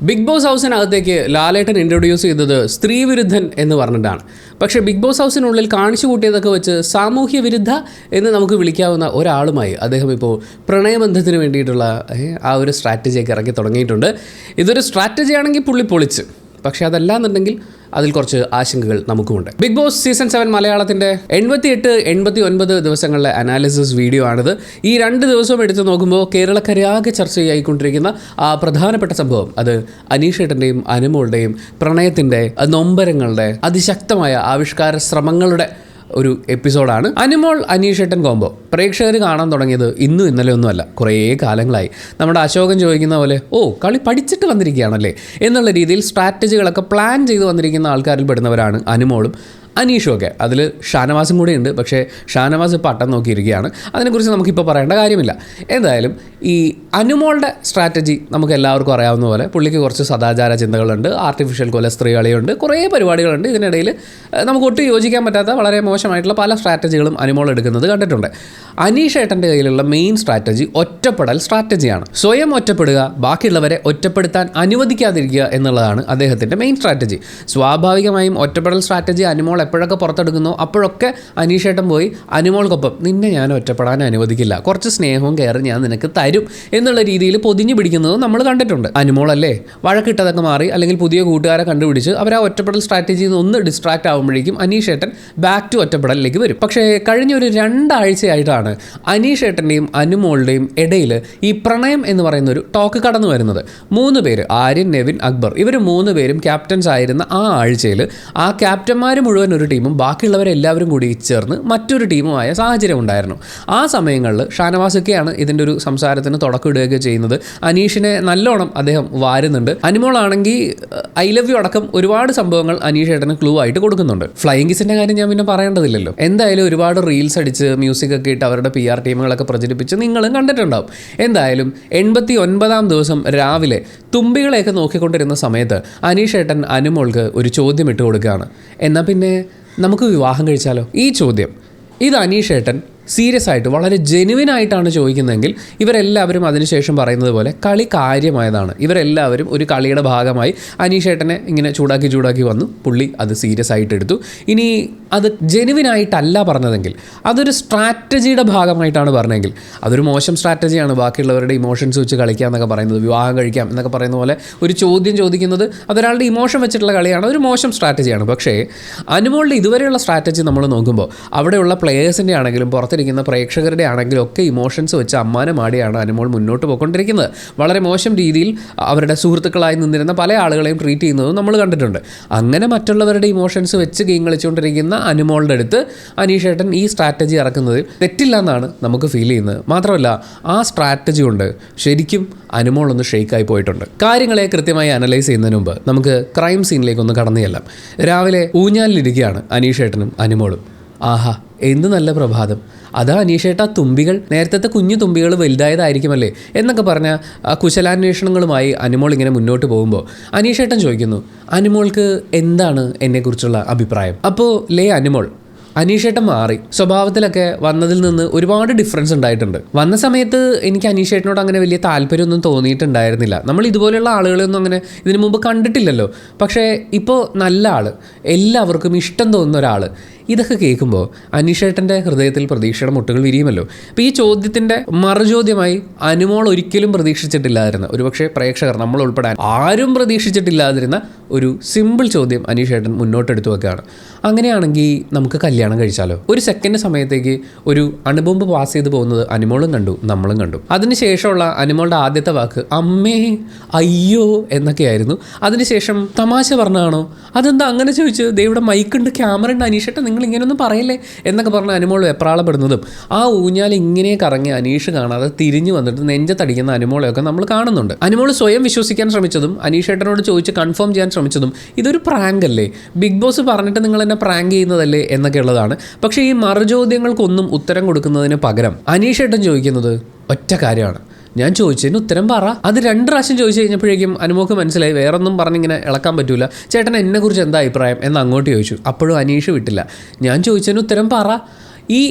Big boss ഹൗസിനകത്തേക്ക് ലാലേട്ടൻ introduce ചെയ്തത് സ്ത്രീവിരുദ്ധൻ എന്ന് പറഞ്ഞിട്ടാണ്. പക്ഷേ ബിഗ് ബോസ് ഹൗസിനുള്ളിൽ കാണിച്ചു കൂട്ടിയതൊക്കെ വെച്ച് സാമൂഹ്യ വിരുദ്ധ എന്ന് നമുക്ക് വിളിക്കാവുന്ന ഒരാളുമായി അദ്ദേഹം ഇപ്പോൾ പ്രണയബന്ധത്തിന് വേണ്ടിയിട്ടുള്ള ആ ഒരു സ്ട്രാറ്റജിയൊക്കെ ഇറക്കി തുടങ്ങിയിട്ടുണ്ട്. ഇതൊരു സ്ട്രാറ്റജി ആണെങ്കിൽ പുള്ളി പൊളിച്ച്, പക്ഷേ അതല്ലാന്നുണ്ടെങ്കിൽ അതിൽ കുറച്ച് ആശങ്കകൾ നമുക്കുമുണ്ട്. ബിഗ് ബോസ് സീസൺ 7 മലയാളത്തിൻ്റെ 88-89 ദിവസങ്ങളിലെ അനാലിസിസ് വീഡിയോ ആണിത്. ഈ 2 ദിവസവും എടുത്ത് നോക്കുമ്പോൾ കേരളക്കരയാകെ ചർച്ചയായിക്കൊണ്ടിരിക്കുന്ന ആ പ്രധാനപ്പെട്ട സംഭവം അത് അനീഷേട്ടൻ്റെയും അനുമോളുടെയും പ്രണയത്തിൻ്റെ നൊമ്പരങ്ങളുടെ അതിശക്തമായ ആവിഷ്കാര ശ്രമങ്ങളുടെ ഒരു എപ്പിസോഡാണ്. അനുമോൾ അനീഷേട്ടൻ കോംബോ പ്രേക്ഷകർ കാണാൻ തുടങ്ങിയത് ഇന്നും ഇന്നലെ ഒന്നുമല്ല, കുറേ കാലങ്ങളായി. നമ്മുടെ അശോകൻ ചോദിക്കുന്ന പോലെ കളി പഠിച്ചിട്ട് വന്നിരിക്കുകയാണല്ലേ എന്നുള്ള രീതിയിൽ സ്ട്രാറ്റജികളൊക്കെ പ്ലാൻ ചെയ്ത് വന്നിരിക്കുന്ന ആൾക്കാരിൽ പെടുന്നവരാണ് അനുമോളും അനീഷും ഒക്കെ. അതിൽ ഷാനവാസും കൂടെ ഉണ്ട്. പക്ഷേ ഷാനവാസ് ഇപ്പോൾ അട്ടം നോക്കിയിരിക്കുകയാണ്. അതിനെക്കുറിച്ച് നമുക്കിപ്പോൾ പറയേണ്ട കാര്യമില്ല. എന്തായാലും ഈ അനുമോളുടെ സ്ട്രാറ്റജി നമുക്ക് എല്ലാവർക്കും അറിയാവുന്ന പോലെ പുള്ളിക്ക് കുറച്ച് സദാചാര ചിന്തകളുണ്ട്, ആർട്ടിഫിഷ്യൽ കൊല സ്ത്രീ കളിയുണ്ട്, കുറേ പരിപാടികളുണ്ട്. ഇതിനിടയിൽ നമുക്ക് ഒട്ടും യോജിക്കാൻ പറ്റാത്ത വളരെ മോശമായിട്ടുള്ള പല സ്ട്രാറ്റജികളും അനുമോൾ എടുക്കുന്നത് കണ്ടിട്ടുണ്ട്. അനീഷേട്ടൻ്റെ കയ്യിലുള്ള മെയിൻ സ്ട്രാറ്റജി ഒറ്റപ്പെടൽ സ്ട്രാറ്റജിയാണ്. സ്വയം ഒറ്റപ്പെടുക, ബാക്കിയുള്ളവരെ ഒറ്റപ്പെടുത്താൻ അനുവദിക്കാതിരിക്കുക എന്നുള്ളതാണ് അദ്ദേഹത്തിൻ്റെ മെയിൻ സ്ട്രാറ്റജി. സ്വാഭാവികമായും ഒറ്റപ്പെടൽ സ്ട്രാറ്റജി അനുമോൾ എപ്പോഴൊക്കെ പുറത്തെടുക്കുന്നോ അപ്പോഴൊക്കെ അനീഷേട്ടൻ പോയി അനുമോൾക്കൊപ്പം നിന്നെ ഞാൻ ഒറ്റപ്പെടാൻ അനുവദിക്കില്ല, കുറച്ച് സ്നേഹവും കയറി ഞാൻ നിനക്ക് തരും എന്നുള്ള രീതിയിൽ പൊതിഞ്ഞു പിടിക്കുന്നതും നമ്മൾ കണ്ടിട്ടുണ്ട്. അനുമോളല്ലേ വഴക്കിട്ടതൊക്കെ മാറി അല്ലെങ്കിൽ പുതിയ കൂട്ടുകാരെ കണ്ടുപിടിച്ച് അവർ ആ ഒറ്റപ്പെടൽ സ്ട്രാറ്റജിയിൽ നിന്ന് ഒന്ന് ഡിസ്ട്രാക്ട് ആകുമ്പോഴേക്കും അനീഷേട്ടൻ ബാക്ക് ടു ഒറ്റപ്പെടലിലേക്ക് വരും. പക്ഷേ കഴിഞ്ഞ ഒരു 2 ആഴ്ചയായിട്ടാണ് അനീഷേട്ടൻ്റെയും അനുമോളുടെയും ഇടയിൽ ഈ പ്രണയം എന്ന് പറയുന്ന ഒരു ടോക്ക് കടന്നു വരുന്നത്. 3 പേര് ആര്യൻ, നെവിൻ, അക്ബർ, ഇവർ 3 പേരും ക്യാപ്റ്റൻസ് ആയിരുന്ന ആ ആഴ്ചയിൽ ആ ക്യാപ്റ്റന്മാർ മുഴുവൻ ഒരു ടീമും ബാക്കിയുള്ളവരെല്ലാവരും കൂടി ചേർന്ന് മറ്റൊരു ടീമുമായ സാഹചര്യം ഉണ്ടായിരുന്നു. ആ സമയങ്ങളിൽ ഷാനവാസൊക്കെയാണ് ഇതിൻ്റെ ഒരു സംസാരത്തിന് തുടക്കം ഇടുകയൊക്കെ ചെയ്യുന്നത്. അനീഷിനെ നല്ലോണം അദ്ദേഹം വാരുന്നുണ്ട്. അനുമോളാണെങ്കിൽ ഐ ലവ് യു അടക്കം ഒരുപാട് സംഭവങ്ങൾ അനീഷേട്ടന് ക്ലൂ ആയിട്ട് കൊടുക്കുന്നുണ്ട്. ഫ്ലൈയിങ് കിസിൻ്റെ കാര്യം ഞാൻ പിന്നെ പറയേണ്ടതില്ലല്ലോ. എന്തായാലും ഒരുപാട് റീൽസ് അടിച്ച് മ്യൂസിക് ഒക്കെ ഇട്ട് അവരുടെ PR ടീമുകളൊക്കെ പ്രചരിപ്പിച്ച് നിങ്ങളും കണ്ടിട്ടുണ്ടാവും. എന്തായാലും 89-ാം ദിവസം രാവിലെ തുമ്പികളെയൊക്കെ നോക്കിക്കൊണ്ടിരുന്ന സമയത്ത് അനീഷേട്ടൻ അനുമോൾക്ക് ഒരു ചോദ്യം ഇട്ട് കൊടുക്കുകയാണ്. എന്നാൽ പിന്നെ നമുക്ക് വിവാഹം കഴിച്ചാലോ? ഈ ചോദ്യം ഇത് അനീഷേട്ടൻ സീരിയസ് ആയിട്ട് വളരെ ജെനുവിൻ ആയിട്ടാണ് ചോദിക്കുന്നതെങ്കിൽ ഇവരെല്ലാവരും അതിനുശേഷം പറയുന്നത് പോലെ കളി കാര്യമായതാണ്. ഇവരെല്ലാവരും ഒരു കളിയുടെ ഭാഗമായി അനീഷേട്ടനെ ഇങ്ങനെ ചൂടാക്കി വന്നു. പുള്ളി അത് സീരിയസ് ആയിട്ട് എടുത്തു. ഇനി അത് ജെനുവിൻ ആയിട്ടല്ല പറഞ്ഞതെങ്കിൽ, അതൊരു സ്ട്രാറ്റജിയുടെ ഭാഗമായിട്ടാണ് പറഞ്ഞതെങ്കിൽ അതൊരു മോശം സ്ട്രാറ്റജിയാണ്. ബാക്കിയുള്ളവരുടെ ഇമോഷൻസ് വെച്ച് കളിക്കുക എന്നൊക്കെ പറയുന്നത്, വിവാഹം കഴിക്കാം എന്നൊക്കെ പറയുന്ന പോലെ ഒരു ചോദ്യം ചോദിക്കുന്നത് അതൊരാളുടെ ഇമോഷൻ വെച്ചിട്ടുള്ള കളിയാണ്, ഒരു മോശം സ്ട്രാറ്റജിയാണ്. പക്ഷേ അനുമോളുടെ ഇതുവരെയുള്ള സ്ട്രാറ്റജി നമ്മൾ നോക്കുമ്പോൾ അവിടെയുള്ള പ്ലേയേഴ്സിൻ്റെ ആണെങ്കിലും പുറത്തിരിക്കുന്ന പ്രേക്ഷകരുടെ ആണെങ്കിലും ഒക്കെ ഇമോഷൻസ് വെച്ച് അമ്മാനമാടിയാണ് അനുമോൾ മുന്നോട്ട് പോയിക്കൊണ്ടിരിക്കുന്നത്. വളരെ മോശം രീതിയിൽ അവരുടെ സുഹൃത്തുക്കളായി നിന്നിരുന്ന പല ആളുകളെയും ട്രീറ്റ് ചെയ്യുന്നതും നമ്മൾ കണ്ടിട്ടുണ്ട്. അങ്ങനെ മറ്റുള്ളവരുടെ ഇമോഷൻസ് വെച്ച് ഗെയിം കളിച്ചുകൊണ്ടിരിക്കുന്ന അനുമോളുടെ അടുത്ത് അനീഷേട്ടൻ ഈ സ്ട്രാറ്റജി ഇറക്കുന്നത് തെറ്റില്ല എന്നാണ് നമുക്ക് ഫീൽ ചെയ്യുന്നത്. മാത്രമല്ല ആ സ്ട്രാറ്റജി കൊണ്ട് ശരിക്കും അനുമോൾ ഒന്ന് ഷെയ്ക്കായി പോയിട്ടുണ്ട്. കാര്യങ്ങളെ കൃത്യമായി അനലൈസ് ചെയ്യുന്നതിന് മുമ്പ് നമുക്ക് ക്രൈം സീനിലേക്കൊന്ന് കടന്നു ചെല്ലാം. രാവിലെ ഊഞ്ഞാലിലിരിക്കുകയാണ് അനീഷേട്ടനും അനുമോളും. ആഹാ, എന്ത് നല്ല പ്രഭാതം! അതാ അനീഷേട്ട തുമ്പികൾ, നേരത്തെ കുഞ്ഞു തുമ്പികൾ വലുതായതായിരിക്കുമല്ലേ എന്നൊക്കെ പറഞ്ഞ കുശലാന്വേഷണങ്ങളുമായി അനുമോൾ ഇങ്ങനെ മുന്നോട്ട് പോകുമ്പോൾ അനീഷേട്ടൻ ചോദിക്കുന്നു, അനുമോൾക്ക് എന്താണ് എന്നെക്കുറിച്ചുള്ള അഭിപ്രായം? അപ്പോൾ അനുമോൾ അനീഷേട്ടൻ മാറി, സ്വഭാവത്തിലൊക്കെ വന്നതിൽ നിന്ന് ഒരുപാട് ഡിഫറൻസ് ഉണ്ടായിട്ടുണ്ട്. വന്ന സമയത്ത് എനിക്ക് അനീഷേട്ടനോട് അങ്ങനെ വലിയ താല്പര്യമൊന്നും തോന്നിയിട്ടുണ്ടായിരുന്നില്ല. നമ്മൾ ഇതുപോലെയുള്ള ആളുകളെയൊന്നും അങ്ങനെ ഇതിനു മുമ്പ് കണ്ടിട്ടില്ലല്ലോ. പക്ഷേ ഇപ്പോൾ നല്ല ആൾ, എല്ലാവർക്കും ഇഷ്ടം തോന്നുന്ന ഒരാൾ, ഇതൊക്കെ കേൾക്കുമ്പോൾ അനീഷേട്ടൻ്റെ ഹൃദയത്തിൽ പ്രതീക്ഷയുടെ മുട്ടുകൾ വിരിയുമല്ലോ. അപ്പോൾ ഈ ചോദ്യത്തിൻ്റെ മറുചോദ്യമായി അനുമോൾ ഒരിക്കലും പ്രതീക്ഷിച്ചിട്ടില്ലാതിരുന്ന, ഒരുപക്ഷെ പ്രേക്ഷകർ നമ്മൾ ഉൾപ്പെടാൻ ആരും പ്രതീക്ഷിച്ചിട്ടില്ലാതിരുന്ന ഒരു സിമ്പിൾ ചോദ്യം അനീഷേട്ടൻ മുന്നോട്ടെടുത്തു വെക്കുകയാണ്. അങ്ങനെയാണെങ്കിൽ നമുക്ക് കല്യാണം കഴിച്ചാലോ? ഒരു സെക്കൻഡ് സമയത്തേക്ക് ഒരു അണുബോംബ് പാസ് ചെയ്ത് പോകുന്നത് അനുമോളും കണ്ടു, നമ്മളും കണ്ടു. അതിനുശേഷമുള്ള അനുമോളുടെ ആദ്യത്തെ വാക്ക് അമ്മേ, അയ്യോ എന്നൊക്കെയായിരുന്നു. അതിനുശേഷം തമാശ പറഞ്ഞാണോ? അതെന്താ അങ്ങനെ ചോദിച്ചു? ദൈവയുടെ മൈക്കുണ്ട്, ക്യാമറ ഉണ്ട്, അനീഷേട്ടൻ നിങ്ങൾ ഇങ്ങനെയൊന്നും പറയല്ലേ എന്നൊക്കെ പറഞ്ഞ് അനുമോൾ വെപ്രാളപ്പെടുന്നതും ആ ഊഞ്ഞാൽ ഇങ്ങനെ കറങ്ങി അനീഷ് കാണാതെ തിരിഞ്ഞു വന്നിട്ട് നെഞ്ചത്തടിക്കുന്ന അനുമോളെയൊക്കെ നമ്മൾ കാണുന്നുണ്ട്. അനുമോൾ സ്വയം വിശ്വസിക്കാൻ ശ്രമിച്ചതും അനീഷേട്ടനോട് ചോദിച്ച് കൺഫേം ചെയ്യാൻ ശ്രമിച്ചതും ഇതൊരു പ്രാങ്ക് അല്ലേ, ബിഗ് ബോസ് പറഞ്ഞിട്ട് നിങ്ങൾ എന്നെ പ്രാങ്ക് ചെയ്യുന്നതല്ലേ എന്നൊക്കെ ഉള്ളതാണ്. പക്ഷേ ഈ മറുചോദ്യങ്ങൾക്കൊന്നും ഉത്തരം കൊടുക്കുന്നതിന് പകരം അനീഷേട്ടൻ ചോദിക്കുന്നത് ഒറ്റ കാര്യമാണ്, ഞാൻ ചോദിച്ചതിന് ഉത്തരം പറ. അത് 2 പ്രാവശ്യം ചോദിച്ചു കഴിഞ്ഞപ്പോഴേക്കും അനുമോൾക്ക് മനസ്സിലായി വേറൊന്നും പറഞ്ഞിങ്ങനെ ഇളക്കാൻ പറ്റൂല. ചേട്ടൻ എന്നെക്കുറിച്ച് എന്താ അഭിപ്രായം എന്ന് അങ്ങോട്ട് ചോദിച്ചു. അപ്പോഴും അനീഷ് വിട്ടില്ല. ഞാൻ ചോദിച്ചതിന് ഉത്തരം പറ. ഈ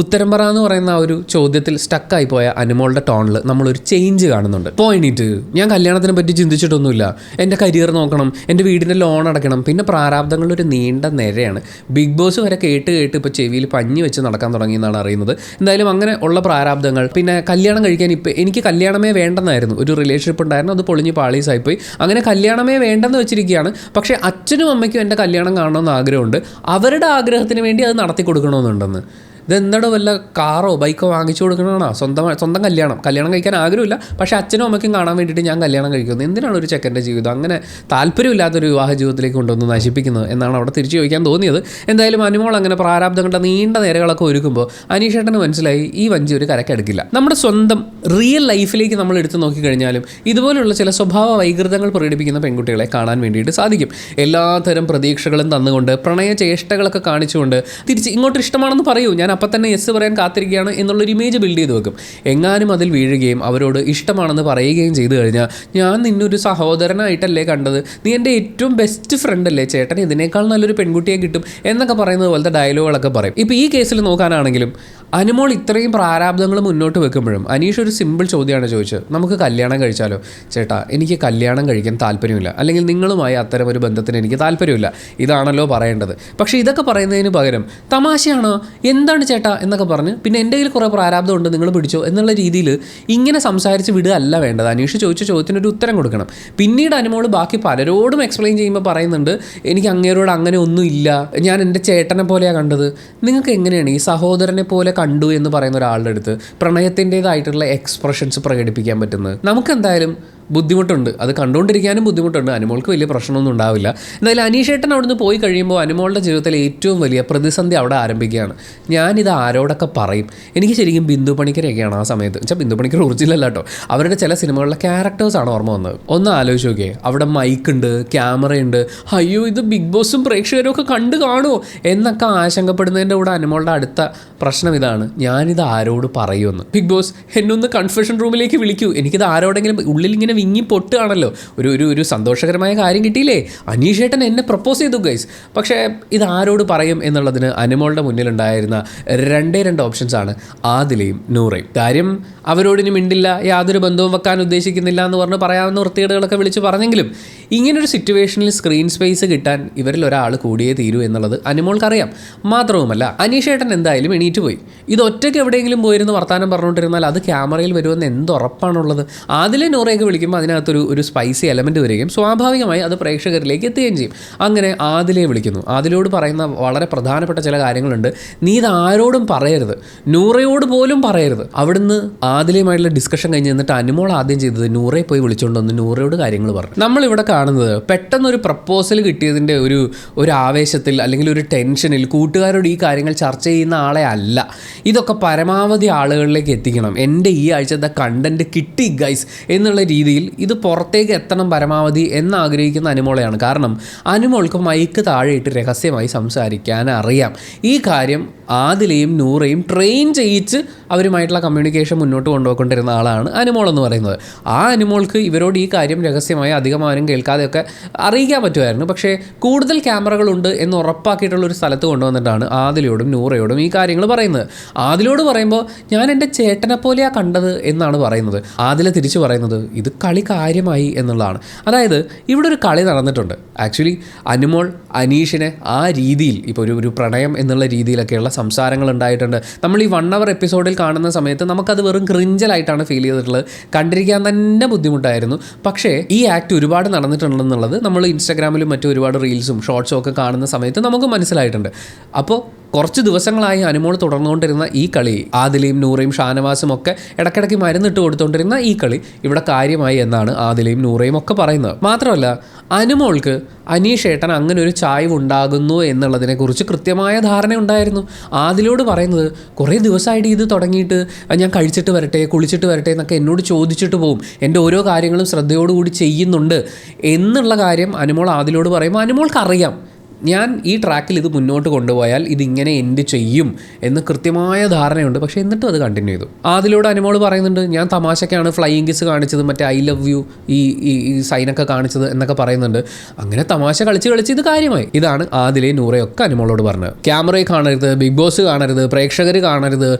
ഉത്തരം പറ എന്ന് പറയുന്ന ആ ഒരു ചോദ്യത്തിൽ സ്റ്റക്കായി പോയ അനുമോളുടെ ടോണിൽ നമ്മളൊരു ചേഞ്ച് കാണുന്നുണ്ട്. പോയിന്റ് ഞാൻ കല്യാണത്തിനെ പറ്റി ചിന്തിച്ചിട്ടൊന്നുമില്ല, എൻ്റെ കരിയർ നോക്കണം, എൻ്റെ വീടിൻ്റെ ലോൺ അടയ്ക്കണം, പിന്നെ പ്രാരാബ്ദങ്ങളൊരു നീണ്ട നിരയാണ്. ബിഗ് ബോസ് വരെ കേട്ട് ഇപ്പോൾ ചെവിയിൽ പഞ്ഞി വെച്ച് നടക്കാൻ തുടങ്ങിയെന്നാണ് അറിയുന്നത്. എന്തായാലും അങ്ങനെ ഉള്ള പ്രാരാബ്ദങ്ങൾ, പിന്നെ കല്യാണം കഴിക്കാൻ ഇപ്പം എനിക്ക് കല്യാണമേ വേണ്ടെന്നായിരുന്നു, ഒരു റിലേഷൻഷിപ്പ് ഉണ്ടായിരുന്നു, അത് പൊളിഞ്ഞ് പാളീസായിപ്പോയി, അങ്ങനെ കല്യാണമേ വേണ്ടെന്ന് വെച്ചിരിക്കുകയാണ്. പക്ഷേ അച്ഛനും അമ്മയ്ക്കും എൻ്റെ കല്യാണം കാണണമെന്ന് ആഗ്രഹമുണ്ട്, അവരുടെ ആഗ്രഹത്തിന് വേണ്ടി അത് നടത്തി കൊടുക്കണമെന്നുണ്ടെന്ന്. ഇതെന്താടോ വല്ല കാറോ ബൈക്കോ വാങ്ങിച്ചു കൊടുക്കണമാണോ? സ്വന്തം കല്യാണം കഴിക്കാൻ ആഗ്രഹമില്ല, പക്ഷേ അച്ഛനും അമ്മയ്ക്കും കാണാൻ വേണ്ടിയിട്ട് ഞാൻ കല്യാണം കഴിക്കുന്നത്. എന്തിനാണ് ഒരു ചെക്കൻ്റെ ജീവിതം അങ്ങനെ താല്പര്യമില്ലാത്തൊരു വിവാഹ ജീവിതത്തിലേക്ക് കൊണ്ടുവന്ന് നശിപ്പിക്കുന്നത് എന്നാണ് അവിടെ തിരിച്ചു ചോദിക്കാൻ തോന്നിയത്. എന്തായാലും അനുമോൾ അങ്ങനെ പ്രാരാബ്ദങ്ങളുടെ നീണ്ട നേരകളൊക്കെ ഒരുക്കുമ്പോൾ അനീഷേട്ടന് മനസ്സിലായി ഈ വഞ്ചി ഒരു കരക്കെടുക്കില്ല. നമ്മുടെ സ്വന്തം റിയൽ ലൈഫിലേക്ക് നമ്മൾ എടുത്തു നോക്കിക്കഴിഞ്ഞാലും ഇതുപോലുള്ള ചില സ്വഭാവ വൈകൃതങ്ങൾ പ്രകടിപ്പിക്കുന്ന പെൺകുട്ടികളെ കാണാൻ വേണ്ടിയിട്ട് സാധിക്കും. എല്ലാത്തരം പ്രതീക്ഷകളും തന്നുകൊണ്ട്, പ്രണയ ചേഷ്ടകളൊക്കെ കാണിച്ചുകൊണ്ട് തിരിച്ച് ഇങ്ങോട്ട് ഇഷ്ടമാണെന്ന് പറയൂ, ഞാൻ അപ്പം തന്നെ യെസ് പറയാൻ കാത്തിരിക്കുകയാണ് എന്നുള്ളൊരു ഇമേജ് ബിൽഡ് ചെയ്ത് വെക്കും. എങ്ങാനും അതിൽ വീഴുകയും അവരോട് ഇഷ്ടമാണെന്ന് പറയുകയും ചെയ്തു കഴിഞ്ഞാൽ, ഞാൻ നിന്നൊരു സഹോദരനായിട്ടല്ലേ കണ്ടത്, നീ എൻ്റെ ഏറ്റവും ബെസ്റ്റ് ഫ്രണ്ട് അല്ലേ, ചേട്ടൻ ഇതിനേക്കാൾ നല്ലൊരു പെൺകുട്ടിയെ കിട്ടും എന്നൊക്കെ പറയുന്നത് പോലത്തെ ഡയലോഗുകളൊക്കെ പറയും. ഇപ്പോൾ ഈ കേസിൽ നോക്കാനാണെങ്കിലും അനുമോൾ ഇത്രയും പ്രാരാബ്ദങ്ങൾ മുന്നോട്ട് വെക്കുമ്പോഴും അനീഷ് ഒരു സിമ്പിൾ ചോദ്യമാണ് ചോദിച്ചത്, നമുക്ക് കല്യാണം കഴിച്ചാലോ? ചേട്ടാ, എനിക്ക് കല്യാണം കഴിക്കാൻ താല്പര്യമില്ല, അല്ലെങ്കിൽ നിങ്ങളുമായി അത്തരം ഒരു ബന്ധത്തിന് എനിക്ക് താല്പര്യമില്ല, ഇതാണല്ലോ പറയേണ്ടത്. പക്ഷേ ഇതൊക്കെ പറയുന്നതിന് പകരം തമാശയാണോ, എന്താണ് ചേട്ടാ എന്നൊക്കെ പറഞ്ഞ്, പിന്നെ എൻ്റെ കയ്യിൽ കുറേ പ്രാരാബ്ദമുണ്ട് നിങ്ങൾ പിടിച്ചോ എന്നുള്ള രീതിയിൽ ഇങ്ങനെ സംസാരിച്ച് വിടുക അല്ല വേണ്ടത്. അനീഷ് ചോദിച്ച ചോദ്യത്തിനൊരു ഉത്തരം കൊടുക്കണം. പിന്നീട് അനുമോൾ ബാക്കി പലരോടും എക്സ്പ്ലെയിൻ ചെയ്യുമ്പോൾ പറയുന്നുണ്ട്, എനിക്ക് അങ്ങേരോട് അങ്ങനെ ഒന്നും ഇല്ല, ഞാൻ എൻ്റെ ചേട്ടനെ പോലെയാണ് കണ്ടത്. നിങ്ങൾക്ക് എങ്ങനെയാണ് ഈ സഹോദരനെ പോലെ കണ്ടു എന്ന് പറയുന്ന ഒരാളുടെ അടുത്ത് പ്രണയത്തിൻ്റെതായിട്ടുള്ള എക്സ്പ്രഷൻസ് പ്രകടിപ്പിക്കാൻ പറ്റുന്നത്? നമുക്കെന്തായാലും ബുദ്ധിമുട്ടുണ്ട്, അത് കണ്ടുകൊണ്ടിരിക്കാനും ബുദ്ധിമുട്ടുണ്ട്. അനുമോൾക്ക് വലിയ പ്രശ്നമൊന്നും ഉണ്ടാവില്ല. എന്തായാലും അനീഷേട്ടൻ അവിടുന്ന് പോയി കഴിയുമ്പോൾ അനുമോളുടെ ജീവിതത്തിലെ ഏറ്റവും വലിയ പ്രതിസന്ധി അവിടെ ആരംഭിക്കുകയാണ്. ഞാനിത് ആരോടൊക്കെ പറയും? എനിക്ക് ശരിക്കും ബിന്ദു പണിക്കരെയൊക്കെയാണ് ആ സമയത്ത്, വെച്ചാൽ ബിന്ദു പണിക്കർ ഒറിജിനല്ല കേട്ടോ, അവരുടെ ചില സിനിമകളിലെ ക്യാരക്ടേഴ്സാണ് ഓർമ്മ വന്നത്. ഒന്ന് ആലോചിച്ച് നോക്കിയേ, അവിടെ മൈക്കുണ്ട്, ക്യാമറയുണ്ട്, അയ്യോ ഇത് ബിഗ് ബോസും പ്രേക്ഷകരും ഒക്കെ കണ്ടു കാണുമോ എന്നൊക്കെ ആശങ്കപ്പെടുന്നതിൻ്റെ കൂടെ അനുമോളുടെ അടുത്ത പ്രശ്നം ഇതാണ്, ഞാനിത് ആരോട് പറയുമെന്ന്. ബിഗ് ബോസ് എന്നൊന്ന് കൺഫെഷൻ റൂമിലേക്ക് വിളിക്കൂ, എനിക്കിത് ആരോടെങ്കിലും ഉള്ളിൽ ഇങ്ങനെ വിങ്ങി പൊട്ടുകയാണല്ലോ, ഒരു സന്തോഷകരമായ കാര്യം കിട്ടിയില്ലേ, അനീഷേട്ടൻ എന്നെ പ്രപ്പോസ് ചെയ്തു ഗൈസ്. പക്ഷേ ഇത് ആരോട് പറയും എന്നുള്ളതിന് അനുമോളുടെ മുന്നിലുണ്ടായിരുന്ന രണ്ട് ഓപ്ഷൻസാണ് ആദിലയും നൂറയും. കാര്യം അവരോടിനി മിണ്ടില്ല, യാതൊരു ബന്ധവും വെക്കാൻ ഉദ്ദേശിക്കുന്നില്ല എന്ന് പറഞ്ഞ് പറയാവുന്ന വൃത്തികേടുകളൊക്കെ വിളിച്ച് പറഞ്ഞെങ്കിലും ഇങ്ങനൊരു സിറ്റുവേഷനിൽ സ്ക്രീൻ സ്പേസ് കിട്ടാൻ ഇവരിൽ ഒരാൾ കൂടിയേ തീരൂ എന്നുള്ളത് അനുമോൾക്കറിയാം. മാത്രവുമല്ല അനീഷേട്ടൻ എന്തായാലും എണീറ്റ് പോയി. ഇത് ഒറ്റയ്ക്ക് എവിടെയെങ്കിലും പോയിരുന്ന് വർത്താനം പറഞ്ഞുകൊണ്ടിരുന്നാൽ അത് ക്യാമറയിൽ വരുമെന്ന് എന്തുറപ്പാണുള്ളത്? ആദിലെ നൂറയൊക്കെ വിളിക്കുമ്പോൾ അതിനകത്തൊരു സ്പൈസി എലമെൻറ്റ് വരികയും സ്വാഭാവികമായി അത് പ്രേക്ഷകരിലേക്ക് എത്തുകയും ചെയ്യും. അങ്ങനെ ആദിലെ വിളിക്കുന്നു. ആദിലോട് പറയുന്ന വളരെ പ്രധാനപ്പെട്ട ചില കാര്യങ്ങളുണ്ട്. നീ ഇത് ആരോടും പറയരുത്, നൂറയോട് പോലും പറയരുത്. അവിടുന്ന് ആദിലയുമായിട്ടുള്ള ഡിസ്കഷൻ കഴിഞ്ഞ് നിന്നിട്ട് അനുമോൾ ആദ്യം ചെയ്തത് നൂറയെ പോയി വിളിച്ചുകൊണ്ട് വന്ന് നൂറയോട് കാര്യങ്ങൾ പറഞ്ഞു. നമ്മളിവിടെ കാണുന്നത് പെട്ടെന്നൊരു പ്രപ്പോസൽ കിട്ടിയതിൻ്റെ ഒരു ആവേശത്തിൽ അല്ലെങ്കിൽ ഒരു ടെൻഷനിൽ കൂട്ടുകാരോട് ഈ കാര്യങ്ങൾ ചർച്ച ചെയ്യുന്ന ആളെ അല്ല. ഇതൊക്കെ പരമാവധി ആളുകളിലേക്ക് എത്തിക്കണം, എൻ്റെ ഈ ആഴ്ചത്തെ കണ്ടൻറ്റ് കിട്ടി ഗൈസ് എന്നുള്ള രീതിയിൽ ഇത് പുറത്തേക്ക് എത്തണം പരമാവധി എന്നാഗ്രഹിക്കുന്ന അനുമോളെയാണ്. കാരണം അനുമോൾക്ക് മൈക്ക് താഴെയിട്ട് രഹസ്യമായി സംസാരിക്കാൻ അറിയാം. ഈ കാര്യം ആദിലയും നൂറയും ട്രെയിൻ ചെയ്യിച്ച് അവരുമായിട്ടുള്ള കമ്മ്യൂണിക്കേഷൻ മുന്നോട്ട് കൊണ്ടുപോയിക്കൊണ്ടിരുന്ന ആളാണ് അനുമോൾ എന്ന് പറയുന്നത്. ആ അനുമോൾക്ക് ഇവരോട് ഈ കാര്യം രഹസ്യമായി അധികം ആരും കേൾക്കാതെയൊക്കെ അറിയിക്കാൻ പറ്റുമായിരുന്നു. പക്ഷേ കൂടുതൽ ക്യാമറകളുണ്ട് എന്ന് ഉറപ്പാക്കിയിട്ടുള്ളൊരു സ്ഥലത്ത് കൊണ്ടുവന്നിട്ടാണ് ആദിലയോടും നൂറയോടും ഈ കാര്യങ്ങൾ പറയുന്നത്. ആദിലോട് പറയുമ്പോൾ ഞാൻ എൻ്റെ ചേട്ടനെ പോലെയാണ് കണ്ടത് എന്നാണ് പറയുന്നത്. ആദില തിരിച്ചു പറയുന്നത് ഇത് കളി കാര്യമായി എന്നുള്ളതാണ്. അതായത് ഇവിടെ ഒരു കളി നടന്നിട്ടുണ്ട്. ആക്ച്വലി അനുമോൾ അനീഷിനെ ആ രീതിയിൽ ഇപ്പോൾ ഒരു പ്രണയം എന്നുള്ള രീതിയിലൊക്കെയുള്ള സംസാരങ്ങൾ ഉണ്ടായിട്ടുണ്ട്. നമ്മൾ ഈ 1 hour എപ്പിസോഡിൽ കാണുന്ന സമയത്ത് നമുക്കത് വെറും ക്രിഞ്ചലായിട്ടാണ് ഫീൽ ചെയ്തിട്ടുള്ളത്. കണ്ടിരിക്കാൻ തന്നെ ബുദ്ധിമുട്ടായിരുന്നു. പക്ഷേ ഈ ആക്ട് ഒരുപാട് നടന്നിട്ടുണ്ടെന്നുള്ളത് നമ്മൾ ഇൻസ്റ്റാഗ്രാമിലും മറ്റും ഒരുപാട് റീൽസും ഷോർട്സും ഒക്കെ കാണുന്ന സമയത്ത് നമുക്ക് മനസ്സിലായിട്ടുണ്ട്. അപ്പോൾ കുറച്ച് ദിവസങ്ങളായി അനുമോൾ തുടർന്നുകൊണ്ടിരുന്ന ഈ കളി, ആദിലയും നൂറയും ഷാനവാസും ഒക്കെ ഇടയ്ക്കിടയ്ക്ക് മരുന്നിട്ട് കൊടുത്തുകൊണ്ടിരുന്ന ഈ കളി ഇവിടെ കാര്യമായി എന്നാണ് ആദിലയും നൂറയും ഒക്കെ പറയുന്നത്. മാത്രമല്ല അനുമോൾക്ക് അനീഷേട്ടൻ അങ്ങനെ ഒരു ചായ്വ് ഉണ്ടാകുന്നു എന്നുള്ളതിനെക്കുറിച്ച് കൃത്യമായ ധാരണയുണ്ടായിരുന്നു. ആദിലോട് പറയുന്നത് കുറേ ദിവസമായിട്ട് ഇത് തുടങ്ങിയിട്ട് ഞാൻ കഴിച്ചിട്ട് വരട്ടെ, കുളിച്ചിട്ട് വരട്ടെ എന്നൊക്കെ എന്നോട് ചോദിച്ചിട്ട് പോകും, എൻ്റെ ഓരോ കാര്യങ്ങളും ശ്രദ്ധയോടുകൂടി ചെയ്യുന്നുണ്ട് എന്നുള്ള കാര്യം അനുമോൾ ആദിലോട് പറയുമ്പോൾ അനുമോൾക്കറിയാം ഞാൻ ഈ ട്രാക്കിൽ ഇത് മുന്നോട്ട് കൊണ്ടുപോയാൽ ഇതിങ്ങനെ എൻഡ് ചെയ്യും എന്ന് കൃത്യമായ ധാരണയുണ്ട്. പക്ഷേ എന്നിട്ടും അത് കണ്ടിന്യൂ ചെയ്തു. അതിലൂടെ അനുമോൾ പറയുന്നുണ്ട്, ഞാൻ തമാശക്കാണ് ഫ്ലൈയിങ് കിസ് കാണിച്ചത്, മറ്റേ ഐ ലവ് യു ഈ സൈനൊക്കെ കാണിച്ചത് എന്നൊക്കെ പറയുന്നുണ്ട്. അങ്ങനെ തമാശ കളിച്ച് ഇത് കാര്യമായി. ഇതാണ് ആദിലെ നൂറയൊക്കെ അനുമോളോട് പറഞ്ഞത്. ക്യാമറയെ കാണരുത്, ബിഗ് ബോസ് കാണരുത്, പ്രേക്ഷകർ കാണരുത്,